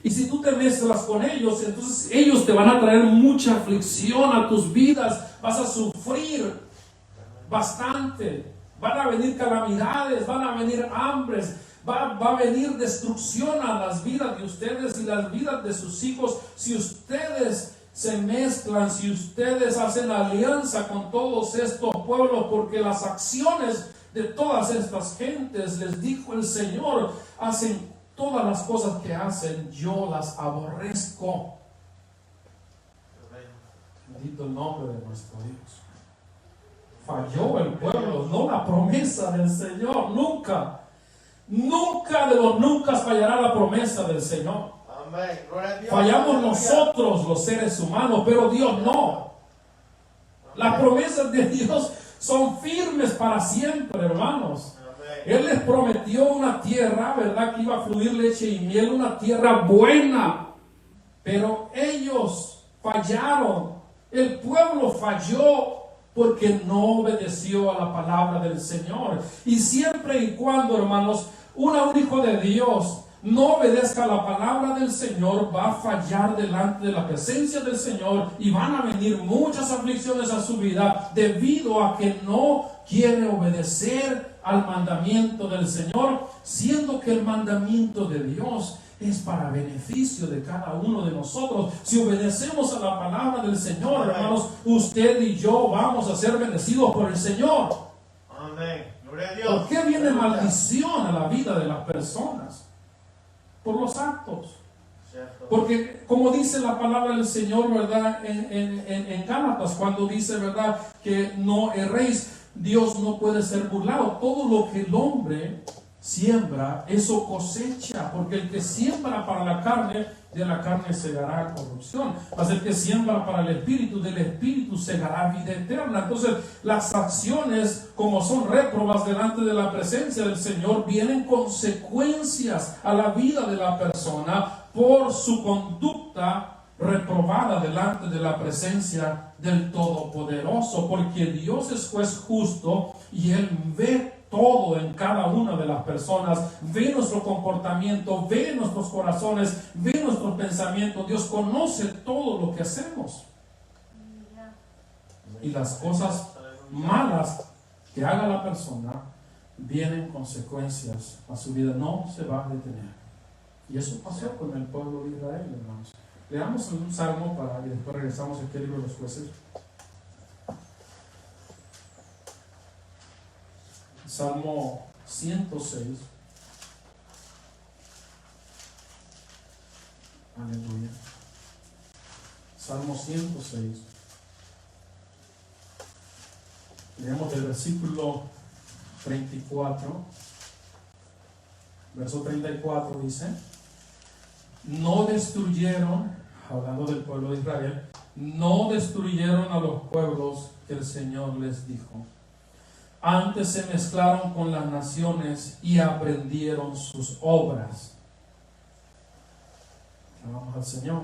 Y si tú te mezclas con ellos, entonces ellos te van a traer mucha aflicción a tus vidas. Vas a sufrir bastante. Van a venir calamidades, van a venir hambres. Va a venir destrucción a las vidas de ustedes y las vidas de sus hijos si ustedes se mezclan, si ustedes hacen alianza con todos estos pueblos, porque las acciones de todas estas gentes, les dijo el Señor, hacen todas las cosas que hacen, yo las aborrezco. Bendito el nombre de nuestro Dios. Falló el pueblo, no la promesa del Señor, nunca. Nunca de los nunca fallará la promesa del Señor. Amén. Gloria a Dios. Fallamos Aleluya. nosotros los seres humanos, pero Dios no. Las promesas de Dios son firmes para siempre, hermanos. Amén. Él les prometió una tierra, ¿verdad?, que iba a fluir leche y miel, una tierra buena. Pero ellos fallaron. El pueblo falló porque no obedeció a la palabra del Señor. Y siempre y cuando, hermanos, un hijo de Dios no obedezca a la palabra del Señor, va a fallar delante de la presencia del Señor y van a venir muchas aflicciones a su vida debido a que no quiere obedecer al mandamiento del Señor, siendo que el mandamiento de Dios es para beneficio de cada uno de nosotros. Si obedecemos a la palabra del Señor, hermanos, usted y yo vamos a ser bendecidos por el Señor. Amén. Gloria a Dios. ¿Por qué viene Aleluya. maldición a la vida de las personas? Por los actos. Cierto. Porque como dice la palabra del Señor, ¿verdad?, en Gálatas, cuando dice, ¿verdad?, que no erréis, Dios no puede ser burlado. Todo lo que el hombre siembra, eso cosecha, porque el que siembra para la carne, de la carne segará corrupción, mas el que siembra para el espíritu, del espíritu segará vida eterna. Entonces las acciones, como son réprobas delante de la presencia del Señor, vienen consecuencias a la vida de la persona por su conducta reprobada delante de la presencia del Todopoderoso, porque Dios es juez justo y Él ve todo en cada una de las personas, ve nuestro comportamiento, ve nuestros corazones, ve nuestros pensamientos. Dios conoce todo lo que hacemos. Y las cosas malas que haga la persona, vienen consecuencias a su vida, no se va a detener. Y eso pasó con el pueblo de Israel, hermanos. Leamos un salmo y después regresamos aquí al libro de los Jueces. Salmo 106. Aleluya. Salmo 106. Leemos del versículo 34. Verso 34 dice: no destruyeron, hablando del pueblo de Israel, no destruyeron a los pueblos que el Señor les dijo. Antes se mezclaron con las naciones y aprendieron sus obras. Vamos al Señor.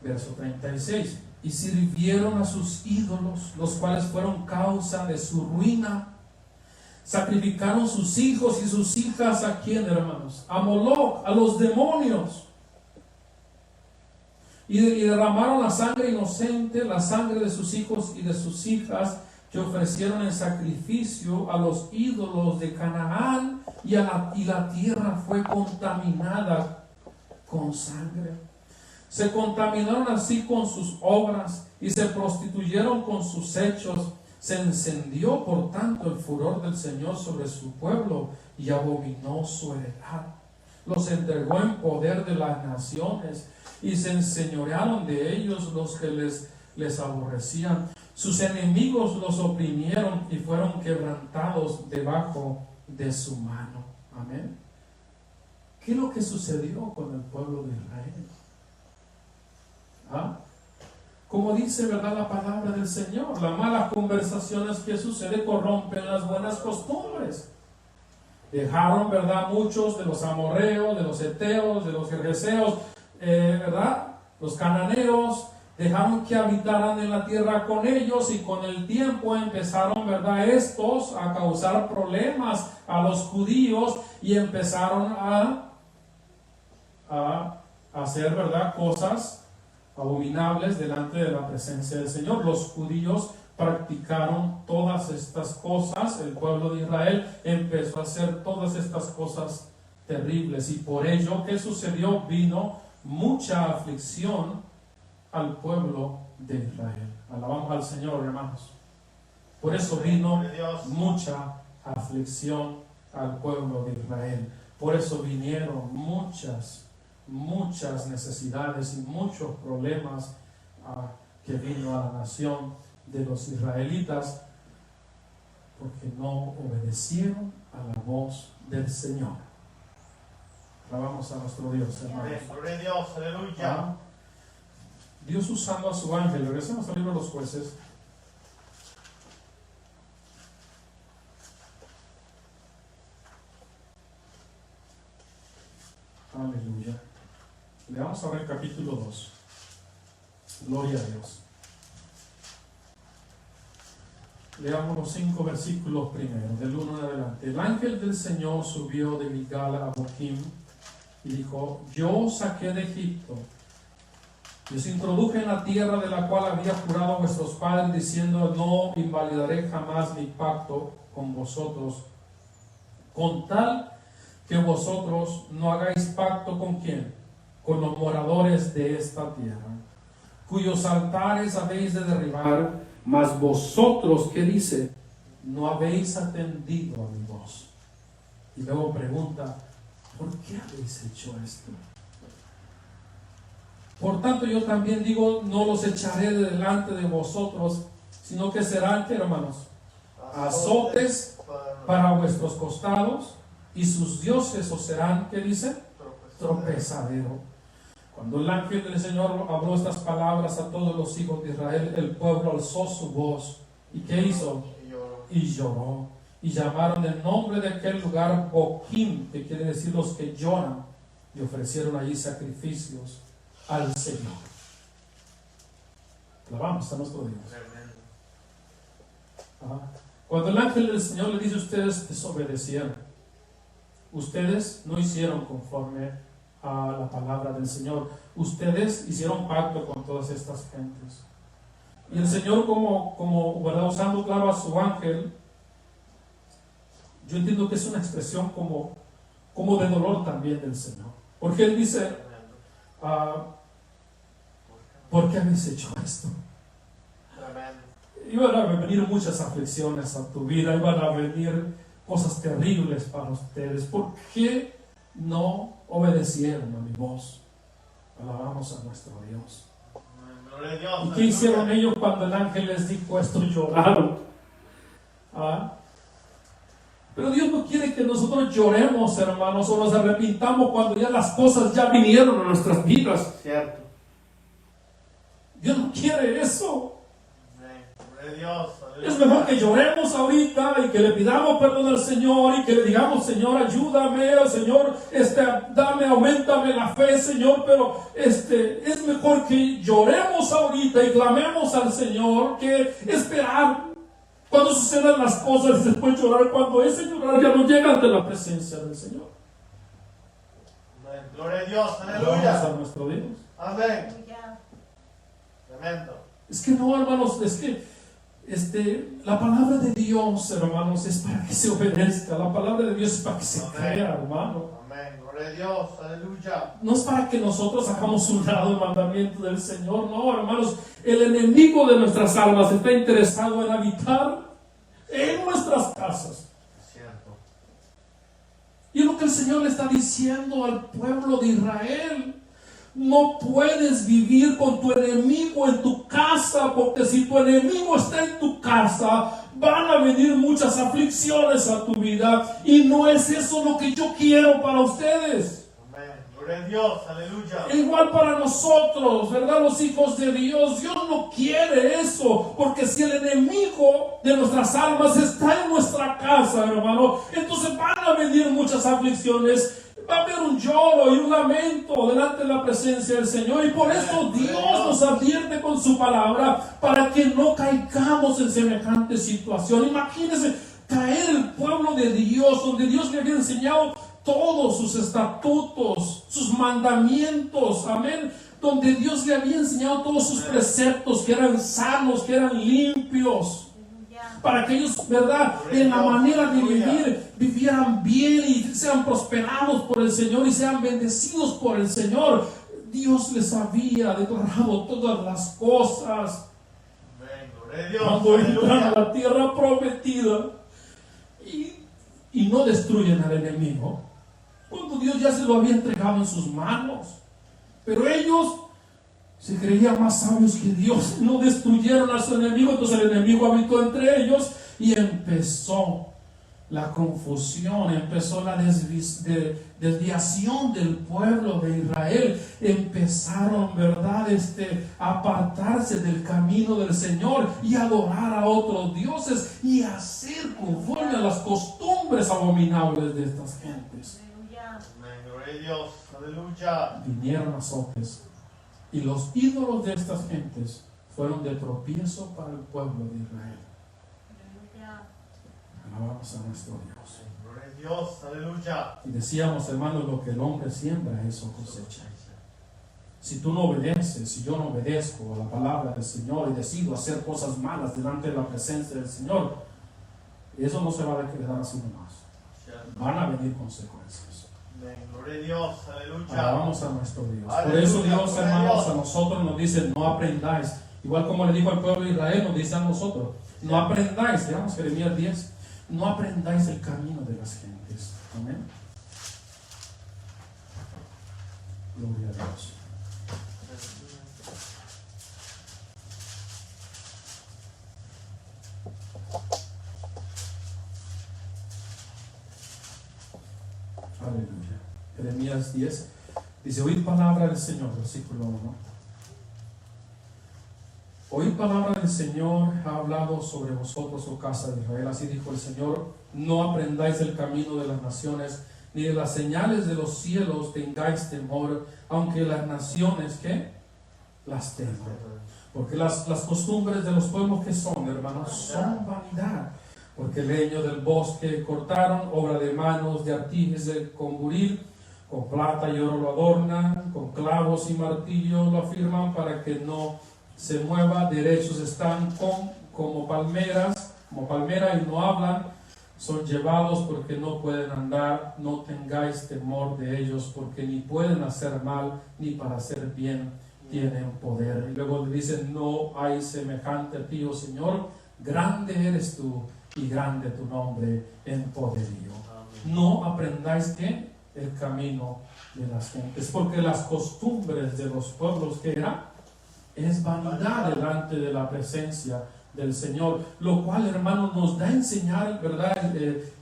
Verso 36. Y sirvieron a sus ídolos, los cuales fueron causa de su ruina. Sacrificaron sus hijos y sus hijas, ¿a quién, hermanos? A Moloch, a los demonios. Y derramaron la sangre inocente, la sangre de sus hijos y de sus hijas, que ofrecieron en sacrificio a los ídolos de Canaán, y la tierra fue contaminada con sangre. Se contaminaron así con sus obras y se prostituyeron con sus hechos. Se encendió por tanto el furor del Señor sobre su pueblo y abominó su heredad. Los entregó en poder de las naciones y se enseñorearon de ellos los que les aborrecían. Sus enemigos los oprimieron y fueron quebrantados debajo de su mano. Amén. ¿Qué es lo que sucedió con el pueblo de Israel? ¿Ah? Como dice, ¿verdad?, la palabra del Señor, las malas conversaciones que suceden corrompen las buenas costumbres. Dejaron, ¿verdad?, muchos de los amorreos, de los heteos, de los gergeseos, ¿verdad?, los cananeos, dejaron que habitaran en la tierra con ellos, y con el tiempo empezaron, ¿verdad?, estos a causar problemas a los judíos y empezaron a hacer, ¿verdad?, cosas abominables delante de la presencia del Señor. Los judíos practicaron todas estas cosas, el pueblo de Israel empezó a hacer todas estas cosas terribles, y por ello, ¿qué sucedió? Vino mucha aflicción al pueblo de Israel. Alabamos al Señor, hermanos. Por eso vino mucha aflicción al pueblo de Israel. Por eso vinieron muchas necesidades y muchos problemas que vino a la nación de los israelitas, porque no obedecieron a la voz del Señor. Alabamos a nuestro Dios, hermanos. Gloria a Dios, aleluya. Dios usando a su ángel. Regresemos al libro de los Jueces. Aleluya. Le vamos a ver el capítulo 2. Gloria a Dios. Leamos los 5 versículos primero, del 1 en adelante. El ángel del Señor subió de Gilgal a Boquim y dijo: yo os saqué de Egipto y os introduje en la tierra de la cual había jurado a vuestros padres, diciendo: no invalidaré jamás mi pacto con vosotros, con tal que vosotros no hagáis pacto con ¿quién? Con los moradores de esta tierra, cuyos altares habéis de derribar. Mas vosotros, ¿qué dice? No habéis atendido a mi voz. Y luego pregunta: ¿por qué habéis hecho esto? Por tanto, yo también digo: no los echaré de delante de vosotros, sino que serán, ¿qué, hermanos? Azotes para vuestros costados, y sus dioses os serán, ¿qué dice? Tropezadero. Cuando el ángel del Señor habló estas palabras a todos los hijos de Israel, el pueblo alzó su voz. ¿Y qué hizo? Y lloró. Y llamaron el nombre de aquel lugar Boquim, que quiere decir los que lloran, y ofrecieron allí sacrificios al Señor. Alabamos a nuestro Dios. Cuando el ángel del Señor le dice: ustedes desobedecieron, ustedes no hicieron conforme a la palabra del Señor, ustedes hicieron pacto con todas estas gentes. Y el Señor, como ¿verdad?, usando claro a su ángel, yo entiendo que es una expresión como de dolor también del Señor, porque Él dice: ¿por qué habéis hecho esto? Iban a venir muchas aflicciones a tu vida, iban a venir cosas terribles para ustedes. ¿Por qué no obedecieron a mi voz? Alabamos a nuestro Dios. ¿Y qué hicieron ellos cuando el ángel les dijo esto? Lloraron. Pero Dios no quiere que nosotros lloremos, hermanos, o nos arrepintamos cuando ya las cosas ya vinieron a nuestras vidas. Cierto. Dios no quiere eso. Dios, es mejor que lloremos ahorita y que le pidamos perdón al Señor y que le digamos: Señor, ayúdame, Señor, dame, aumentame la fe, Señor. Pero es mejor que lloremos ahorita y clamemos al Señor que esperar cuando sucedan las cosas y después llorar cuando ese llorar ya no llega ante la presencia del Señor. Amén. Gloria a Dios, Alabamos aleluya. a nuestro Dios. Amén. Tremendo. Es que no, hermanos, es que la palabra de Dios, hermanos, es para que se obedezca. La palabra de Dios es para que se crea, hermano. Amén. Gloria a Dios, aleluya. No es para que nosotros hagamos un lado el mandamiento del Señor. No, hermanos, el enemigo de nuestras almas está interesado en habitar en nuestras casas. Cierto. Y es lo que el Señor le está diciendo al pueblo de Israel. No puedes vivir con tu enemigo en tu casa, porque si tu enemigo está en tu casa, van a venir muchas aflicciones a tu vida, y no es eso lo que yo quiero para ustedes. Amén. Gloria a Dios, aleluya. Igual para nosotros, ¿verdad? Los hijos de Dios. Dios no quiere eso, porque si el enemigo de nuestras almas está en nuestra casa, hermano, entonces van a venir muchas aflicciones. Va a haber un lloro y un lamento delante de la presencia del Señor. Y por eso Dios nos advierte con su palabra para que no caigamos en semejante situación. Imagínense caer el pueblo de Dios, donde Dios le había enseñado todos sus estatutos, sus mandamientos, amén, donde Dios le había enseñado todos sus preceptos, que eran sanos, que eran limpios, para que ellos, ¿verdad?, en la manera de vivir, vivieran bien y sean prosperados por el Señor y sean bendecidos por el Señor. Dios les había declarado todas las cosas. Cuando entran a la tierra prometida y no destruyen al enemigo, cuando Dios ya se lo había entregado en sus manos, pero ellos se creían más sabios que Dios, no destruyeron a su enemigo. Entonces el enemigo habitó entre ellos y empezó la confusión, empezó la desviación del pueblo de Israel. Empezaron, ¿verdad?, a apartarse del camino del Señor y adorar a otros dioses y hacer conforme a las costumbres abominables de estas gentes. Gloria a Dios, aleluya. Vinieron azotes y los ídolos de estas gentes fueron de tropiezo para el pueblo de Israel. Alabamos a nuestro Dios. Gloria a Dios, aleluya. Y decíamos, hermanos, lo que el hombre siembra, eso cosecha. Si tú no obedeces, si yo no obedezco a la palabra del Señor y decido hacer cosas malas delante de la presencia del Señor, eso no se va a quedar así nomás. Van a venir consecuencias. Gloria a Dios, aleluya. Alabamos a nuestro Dios. Aleluya. Por eso Dios, hermanos, Dios, a nosotros nos dice: no aprendáis. Igual como le dijo al pueblo de Israel, nos dice a nosotros: no aprendáis. Veamos Jeremías 10. No aprendáis el camino de las gentes. Amén. Gloria a Dios. Aleluya. Jeremías 10 dice: oíd palabra del Señor, versículo 1. Oíd palabra del Señor, ha hablado sobre vosotros, oh casa de Israel. Así dijo el Señor: no aprendáis el camino de las naciones, ni de las señales de los cielos tengáis temor, aunque las naciones, ¿qué?, las teman. Porque las costumbres de los pueblos, que son, hermanos, son vanidad. Porque el leño del bosque cortaron, obra de manos de artífice con buril, con plata y oro lo adornan, con clavos y martillo lo afirman para que no se mueva. Derechos están como palmera y no hablan. Son llevados porque no pueden andar. No tengáis temor de ellos, porque ni pueden hacer mal ni para hacer bien tienen poder. Y luego le dicen: no hay semejante a ti, oh Señor, grande eres tú y grande tu nombre en poderío. No aprendáis que el camino de las gentes, porque las costumbres de los pueblos, que era, es vanidad delante de la presencia del Señor, lo cual, hermanos, nos da a enseñar, ¿verdad?,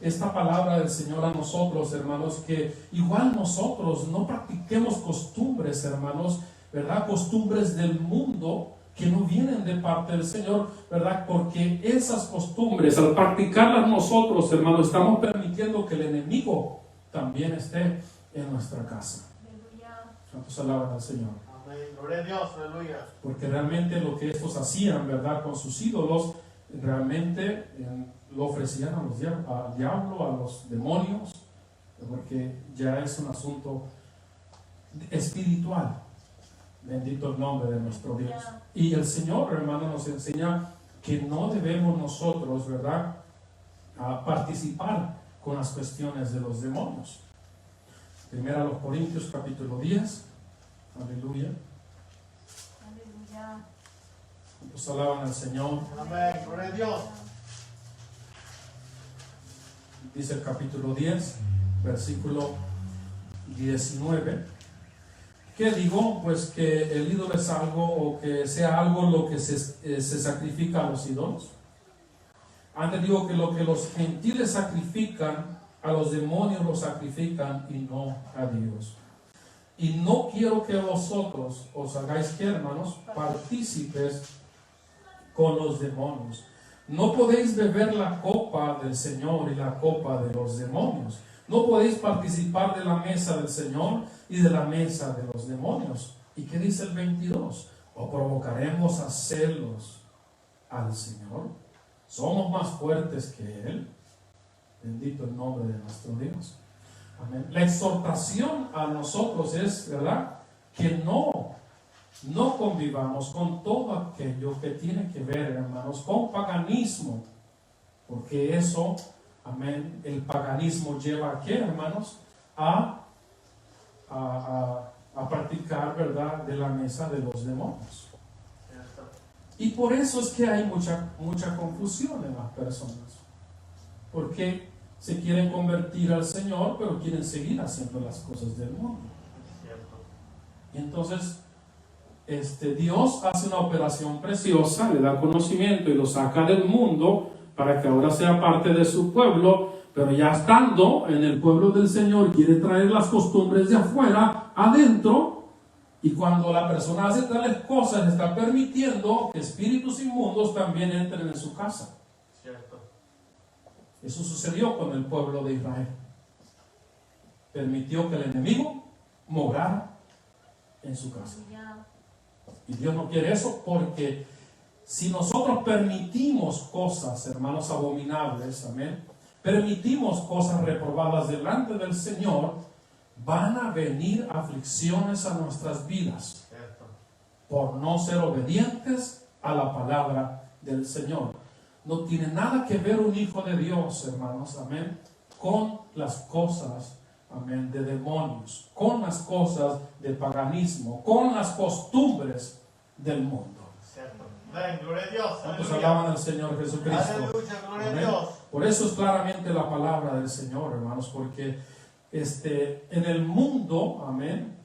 esta palabra del Señor a nosotros, hermanos, que igual nosotros no practiquemos costumbres, hermanos, ¿verdad?, costumbres del mundo que no vienen de parte del Señor, ¿verdad? Porque esas costumbres, al practicarlas nosotros, hermanos, estamos permitiendo que el enemigo también esté en nuestra casa. ¿Cuántos alaban al Señor? Amén. Gloria a Dios, aleluya. Porque realmente lo que estos hacían, ¿verdad?, con sus ídolos, realmente lo ofrecían al diablo, a los demonios, porque ya es un asunto espiritual. Bendito el nombre de nuestro Dios. Y el Señor, hermano, nos enseña que no debemos nosotros, ¿verdad?, a participar con las cuestiones de los demonios. Primera a los Corintios capítulo 10. Aleluya. Aleluya. Pues alaban al Señor. Amén. Gloria a Dios. Dice el capítulo 10, versículo 19. ¿Qué digo? Pues que el ídolo es algo, o que sea algo lo que se sacrifica a los ídolos. Antes digo que lo que los gentiles sacrifican, a los demonios lo sacrifican y no a Dios. Y no quiero que vosotros os hagáis, ¿qué, hermanos? Partícipes con los demonios. No podéis beber la copa del Señor y la copa de los demonios. No podéis participar de la mesa del Señor y de la mesa de los demonios. ¿Y qué dice el 22? ¿O provocaremos a celos al Señor? ¿Somos más fuertes que Él? Bendito el nombre de nuestro Dios. Amén. La exhortación a nosotros es, ¿verdad?, que no convivamos con todo aquello que tiene que ver, hermanos, con paganismo, porque eso, amén, el paganismo lleva a ¿qué, hermanos? A practicar, ¿verdad?, de la mesa de los demonios. Y por eso es que hay mucha confusión en las personas, porque se quieren convertir al Señor, pero quieren seguir haciendo las cosas del mundo. Y entonces Dios hace una operación preciosa, le da conocimiento y lo saca del mundo para que ahora sea parte de su pueblo, pero ya estando en el pueblo del Señor quiere traer las costumbres de afuera adentro, y cuando la persona hace tales cosas está permitiendo que espíritus inmundos también entren en su casa. Cierto. Eso sucedió con el pueblo de Israel. Permitió que el enemigo morara en su casa. Y Dios no quiere eso, porque si nosotros permitimos cosas, hermanos, abominables, amén, permitimos cosas reprobadas delante del Señor, van a venir aflicciones a nuestras vidas por no ser obedientes a la palabra del Señor. No tiene nada que ver un hijo de Dios, hermanos, amén, con las cosas, amén, de demonios, con las cosas de paganismo, con las costumbres del mundo. Cierto. Amén, gloria a Dios. ¿Cuántos Aleluya. alaban al Señor Jesucristo? Aleluya, gloria a Amén. Dios. Por eso es claramente la palabra del Señor, hermanos, porque en el mundo, amén,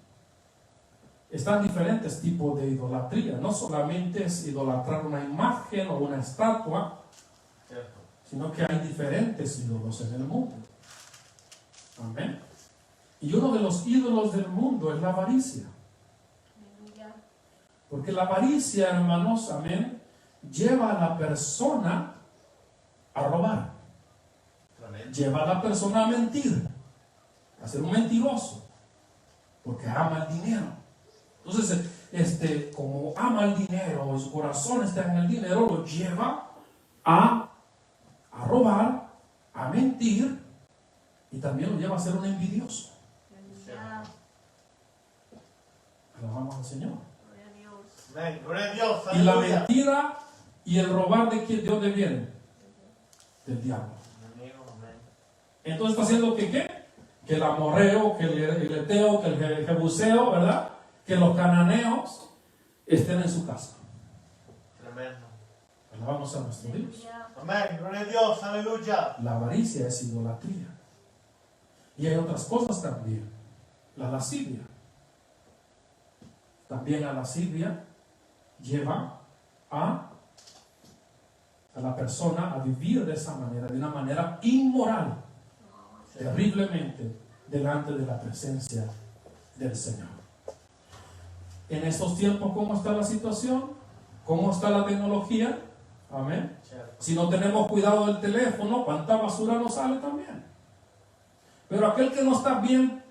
están diferentes tipos de idolatría. No solamente es idolatrar una imagen o una estatua, Cierto. sino que hay diferentes ídolos en el mundo. Amén. Y uno de los ídolos del mundo es la avaricia. Porque la avaricia, hermanos, amén, lleva a la persona a robar. Amén. Lleva a la persona a mentir, a ser un mentiroso, porque ama el dinero. Entonces, como ama el dinero, su corazón está en el dinero, lo lleva a robar, a mentir, y también lo lleva a ser un envidioso. Alabamos al Señor. Amén, gloria a Dios. Y la Aleluya. mentira y el robar, ¿de dónde viene? Del diablo. Amén. Entonces está haciendo que ¿qué? Que el amorreo, que el eteo, que el jebuseo, ¿verdad?, que los cananeos estén en su casa. Tremendo. Alabamos a nuestro Dios. Amén, gloria a Dios. Aleluya. La avaricia es idolatría. Y hay otras cosas también. La lascivia. También la lascivia lleva a la persona a vivir de esa manera, de una manera inmoral, terriblemente, delante de la presencia del Señor. En estos tiempos, ¿cómo está la situación? ¿Cómo está la tecnología? Amén. Cierto. Si no tenemos cuidado del teléfono, cuánta basura nos sale también. Pero aquel que no está bien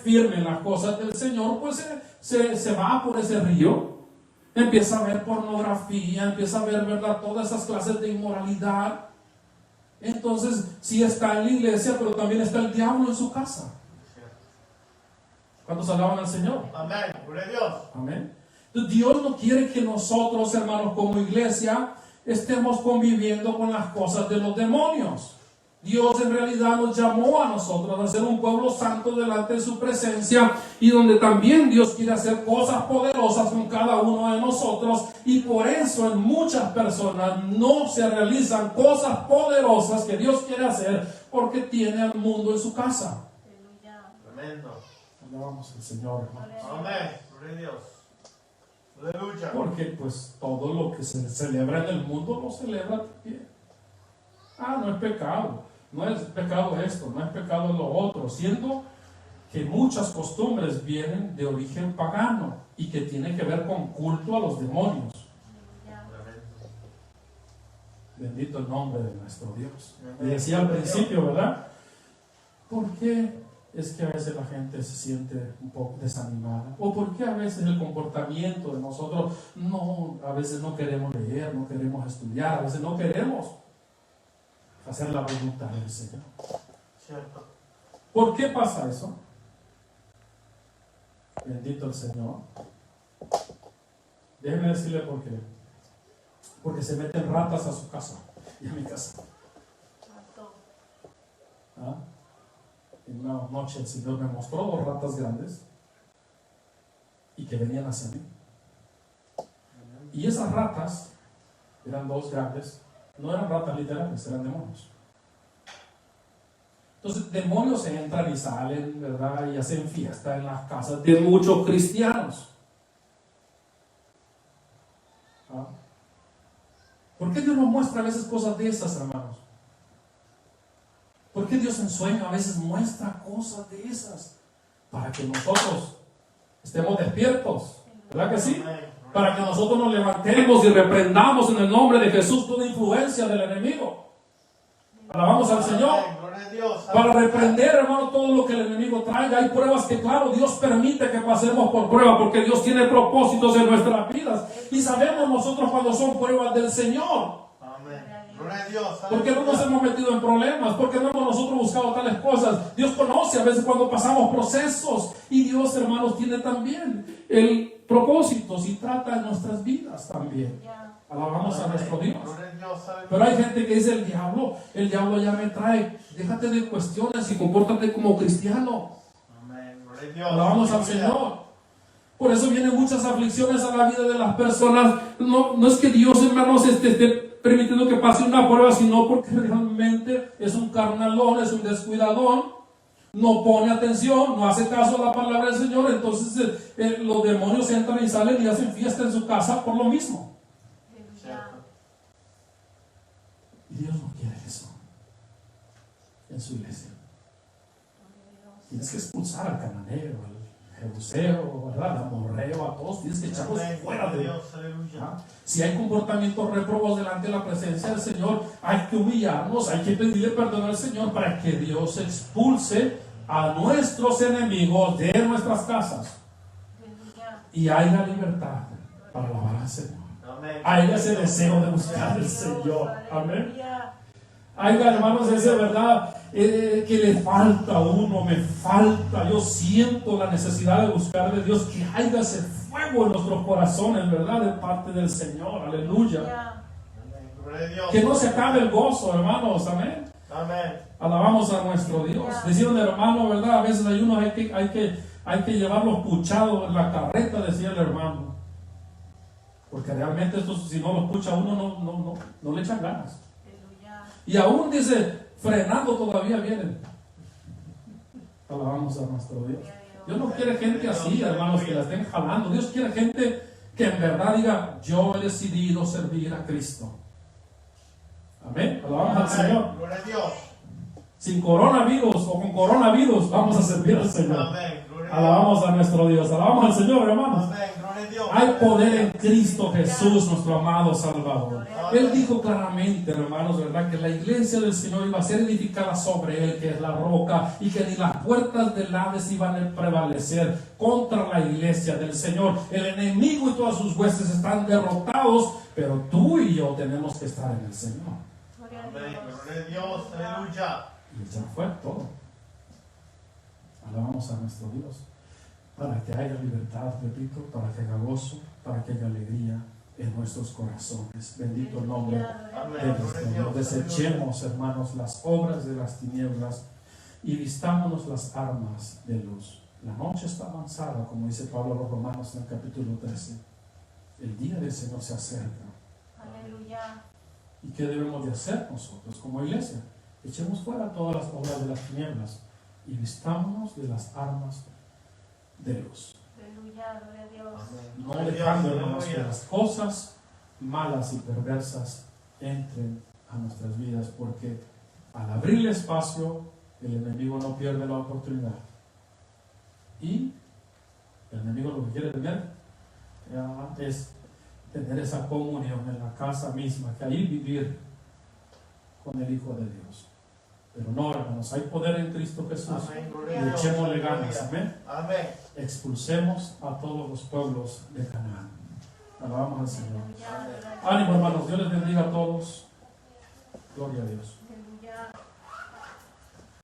firme en las cosas del Señor, pues se va por ese río, empieza a ver pornografía, empieza a ver, ¿verdad?, todas esas clases de inmoralidad. Entonces, sí está en la iglesia, pero también está el diablo en su casa. ¿Cuántos alaban al Señor? Amén, gloria a Dios. Amén. Entonces, Dios no quiere que nosotros, hermanos, como iglesia, estemos conviviendo con las cosas de los demonios. Dios en realidad nos llamó a nosotros a ser un pueblo santo delante de su presencia, y donde también Dios quiere hacer cosas poderosas con cada uno de nosotros, y por eso en muchas personas no se realizan cosas poderosas que Dios quiere hacer, porque tiene al mundo en su casa. Tremendo. Alabamos al Señor, hermanos. Amén, gloria a Dios. Aleluya. Porque pues todo lo que se celebra en el mundo lo celebra también. No es pecado. No es pecado esto, no es pecado lo otro. Siendo que muchas costumbres vienen de origen pagano y que tienen que ver con culto a los demonios. Bendito el nombre de nuestro Dios. Y decía al principio, ¿verdad? ¿Por qué es que a veces la gente se siente un poco desanimada? ¿O por qué a veces el comportamiento de nosotros, a veces no queremos leer, no queremos estudiar, a veces no queremos hacer la voluntad del Señor? Cierto. ¿Por qué pasa eso? Bendito el Señor. Déjeme decirle por qué. Porque se meten ratas a su casa y a mi casa. ¿Ah? En una noche el Señor me mostró 2 ratas grandes y que venían hacia mí. Y esas ratas eran 2 grandes, no eran ratas literales, eran demonios. Entonces, demonios entran y salen, ¿verdad? Y hacen fiesta en las casas de muchos cristianos. ¿Ah? ¿Por qué Dios nos muestra a veces cosas de esas, hermanos? ¿Por qué Dios en sueño a veces muestra cosas de esas? Para que nosotros estemos despiertos, ¿verdad que sí? Para que nosotros nos levantemos y reprendamos en el nombre de Jesús toda influencia del enemigo. Alabamos al Señor. Para reprender, hermano, todo lo que el enemigo traiga. Hay pruebas que, claro, Dios permite que pasemos por prueba, porque Dios tiene propósitos en nuestras vidas. Y sabemos nosotros cuando son pruebas del Señor. ¿Por qué no nos hemos metido en problemas? ¿Por qué no hemos nosotros buscado tales cosas? Dios conoce a veces cuando pasamos procesos. Y Dios, hermanos, tiene también el propósito y trata en nuestras vidas también. Alabamos a nuestro Dios. Pero hay gente que dice: el diablo ya me trae. Déjate de cuestiones y compórtate como cristiano. Alabamos al Señor. Por eso vienen muchas aflicciones a la vida de las personas. No es que Dios, hermanos, esté permitiendo que pase una prueba, sino porque realmente es un carnalón, es un descuidadón, no pone atención, no hace caso a la palabra del Señor. Entonces los demonios entran y salen y hacen fiesta en su casa por lo mismo. Y Dios no quiere eso en su iglesia. Tienes que expulsar al cananeo, al jebuseo, ¿verdad? Al amorreo, a todos. Tienes que echarlos fuera de Dios. ¿Ah? Si hay comportamientos réprobos delante de la presencia del Señor, hay que humillarnos, hay que pedirle perdón al Señor para que Dios expulse a nuestros enemigos de nuestras casas y haya libertad para alabar al Señor. Hay ese deseo de buscar al Señor. Amén. Hay, hermanos, ese verdad que le falta a uno, me falta. Yo siento la necesidad de buscar de Dios, que haya ese fuego en nuestros corazones, verdad, de parte del Señor. Aleluya. Que no se acabe el gozo, hermanos. Amén. Alabamos a nuestro Dios. Decía un hermano, verdad, a veces hay unos hay que llevarlos puchados en la carreta, decía el hermano. Porque realmente estos, si no los pucha uno, no le echan ganas. Y aún dice, frenando todavía vienen. Alabamos a nuestro Dios. Dios no quiere gente así, hermanos, que la estén jalando. Dios quiere gente que en verdad diga: yo he decidido servir a Cristo. Amén. Alabamos al Señor. Gloria a Dios. Sin coronavirus o con coronavirus, vamos a servir al Señor. Alabamos a nuestro Dios. Alabamos al Señor, hermanos. Hay poder en Cristo Jesús, nuestro amado Salvador. Él dijo claramente, hermanos, ¿verdad?, que la iglesia del Señor iba a ser edificada sobre Él, que es la roca, y que ni las puertas del Hades iban a prevalecer contra la iglesia del Señor. El enemigo y todas sus huestes están derrotados, pero tú y yo tenemos que estar en el Señor. Gloria a Dios, aleluya. Y ya fue todo. Alabamos a nuestro Dios. Para que haya libertad, repito, para que haya gozo, para que haya alegría en nuestros corazones. Bendito el nombre de nuestro Dios. Desechemos, hermanos, las obras de las tinieblas y vistámonos las armas de luz. La noche está avanzada, como dice Pablo a los Romanos en el capítulo 13. El día del Señor se acerca. Aleluya. ¿Y qué debemos de hacer nosotros como iglesia? Echemos fuera todas las obras de las tinieblas y vistámonos de las armas de luz. Aleluya, gloria a Dios. No dejando, hermanos, que las cosas malas y perversas entren a nuestras vidas, porque al abrirle espacio, el enemigo no pierde la oportunidad Y el enemigo lo que quiere tener ya es tener esa comunión en la casa misma, que ahí vivir con el Hijo de Dios. Pero no, hermanos, hay poder en Cristo Jesús. Amén. Y Gloria a Dios. echémosle ganas, Aleluya. amén. Amén. Expulsemos a todos los pueblos de Canaán. Alabamos al Señor. Aleluya. Ánimo, hermanos, Dios les bendiga a todos. Gloria a Dios.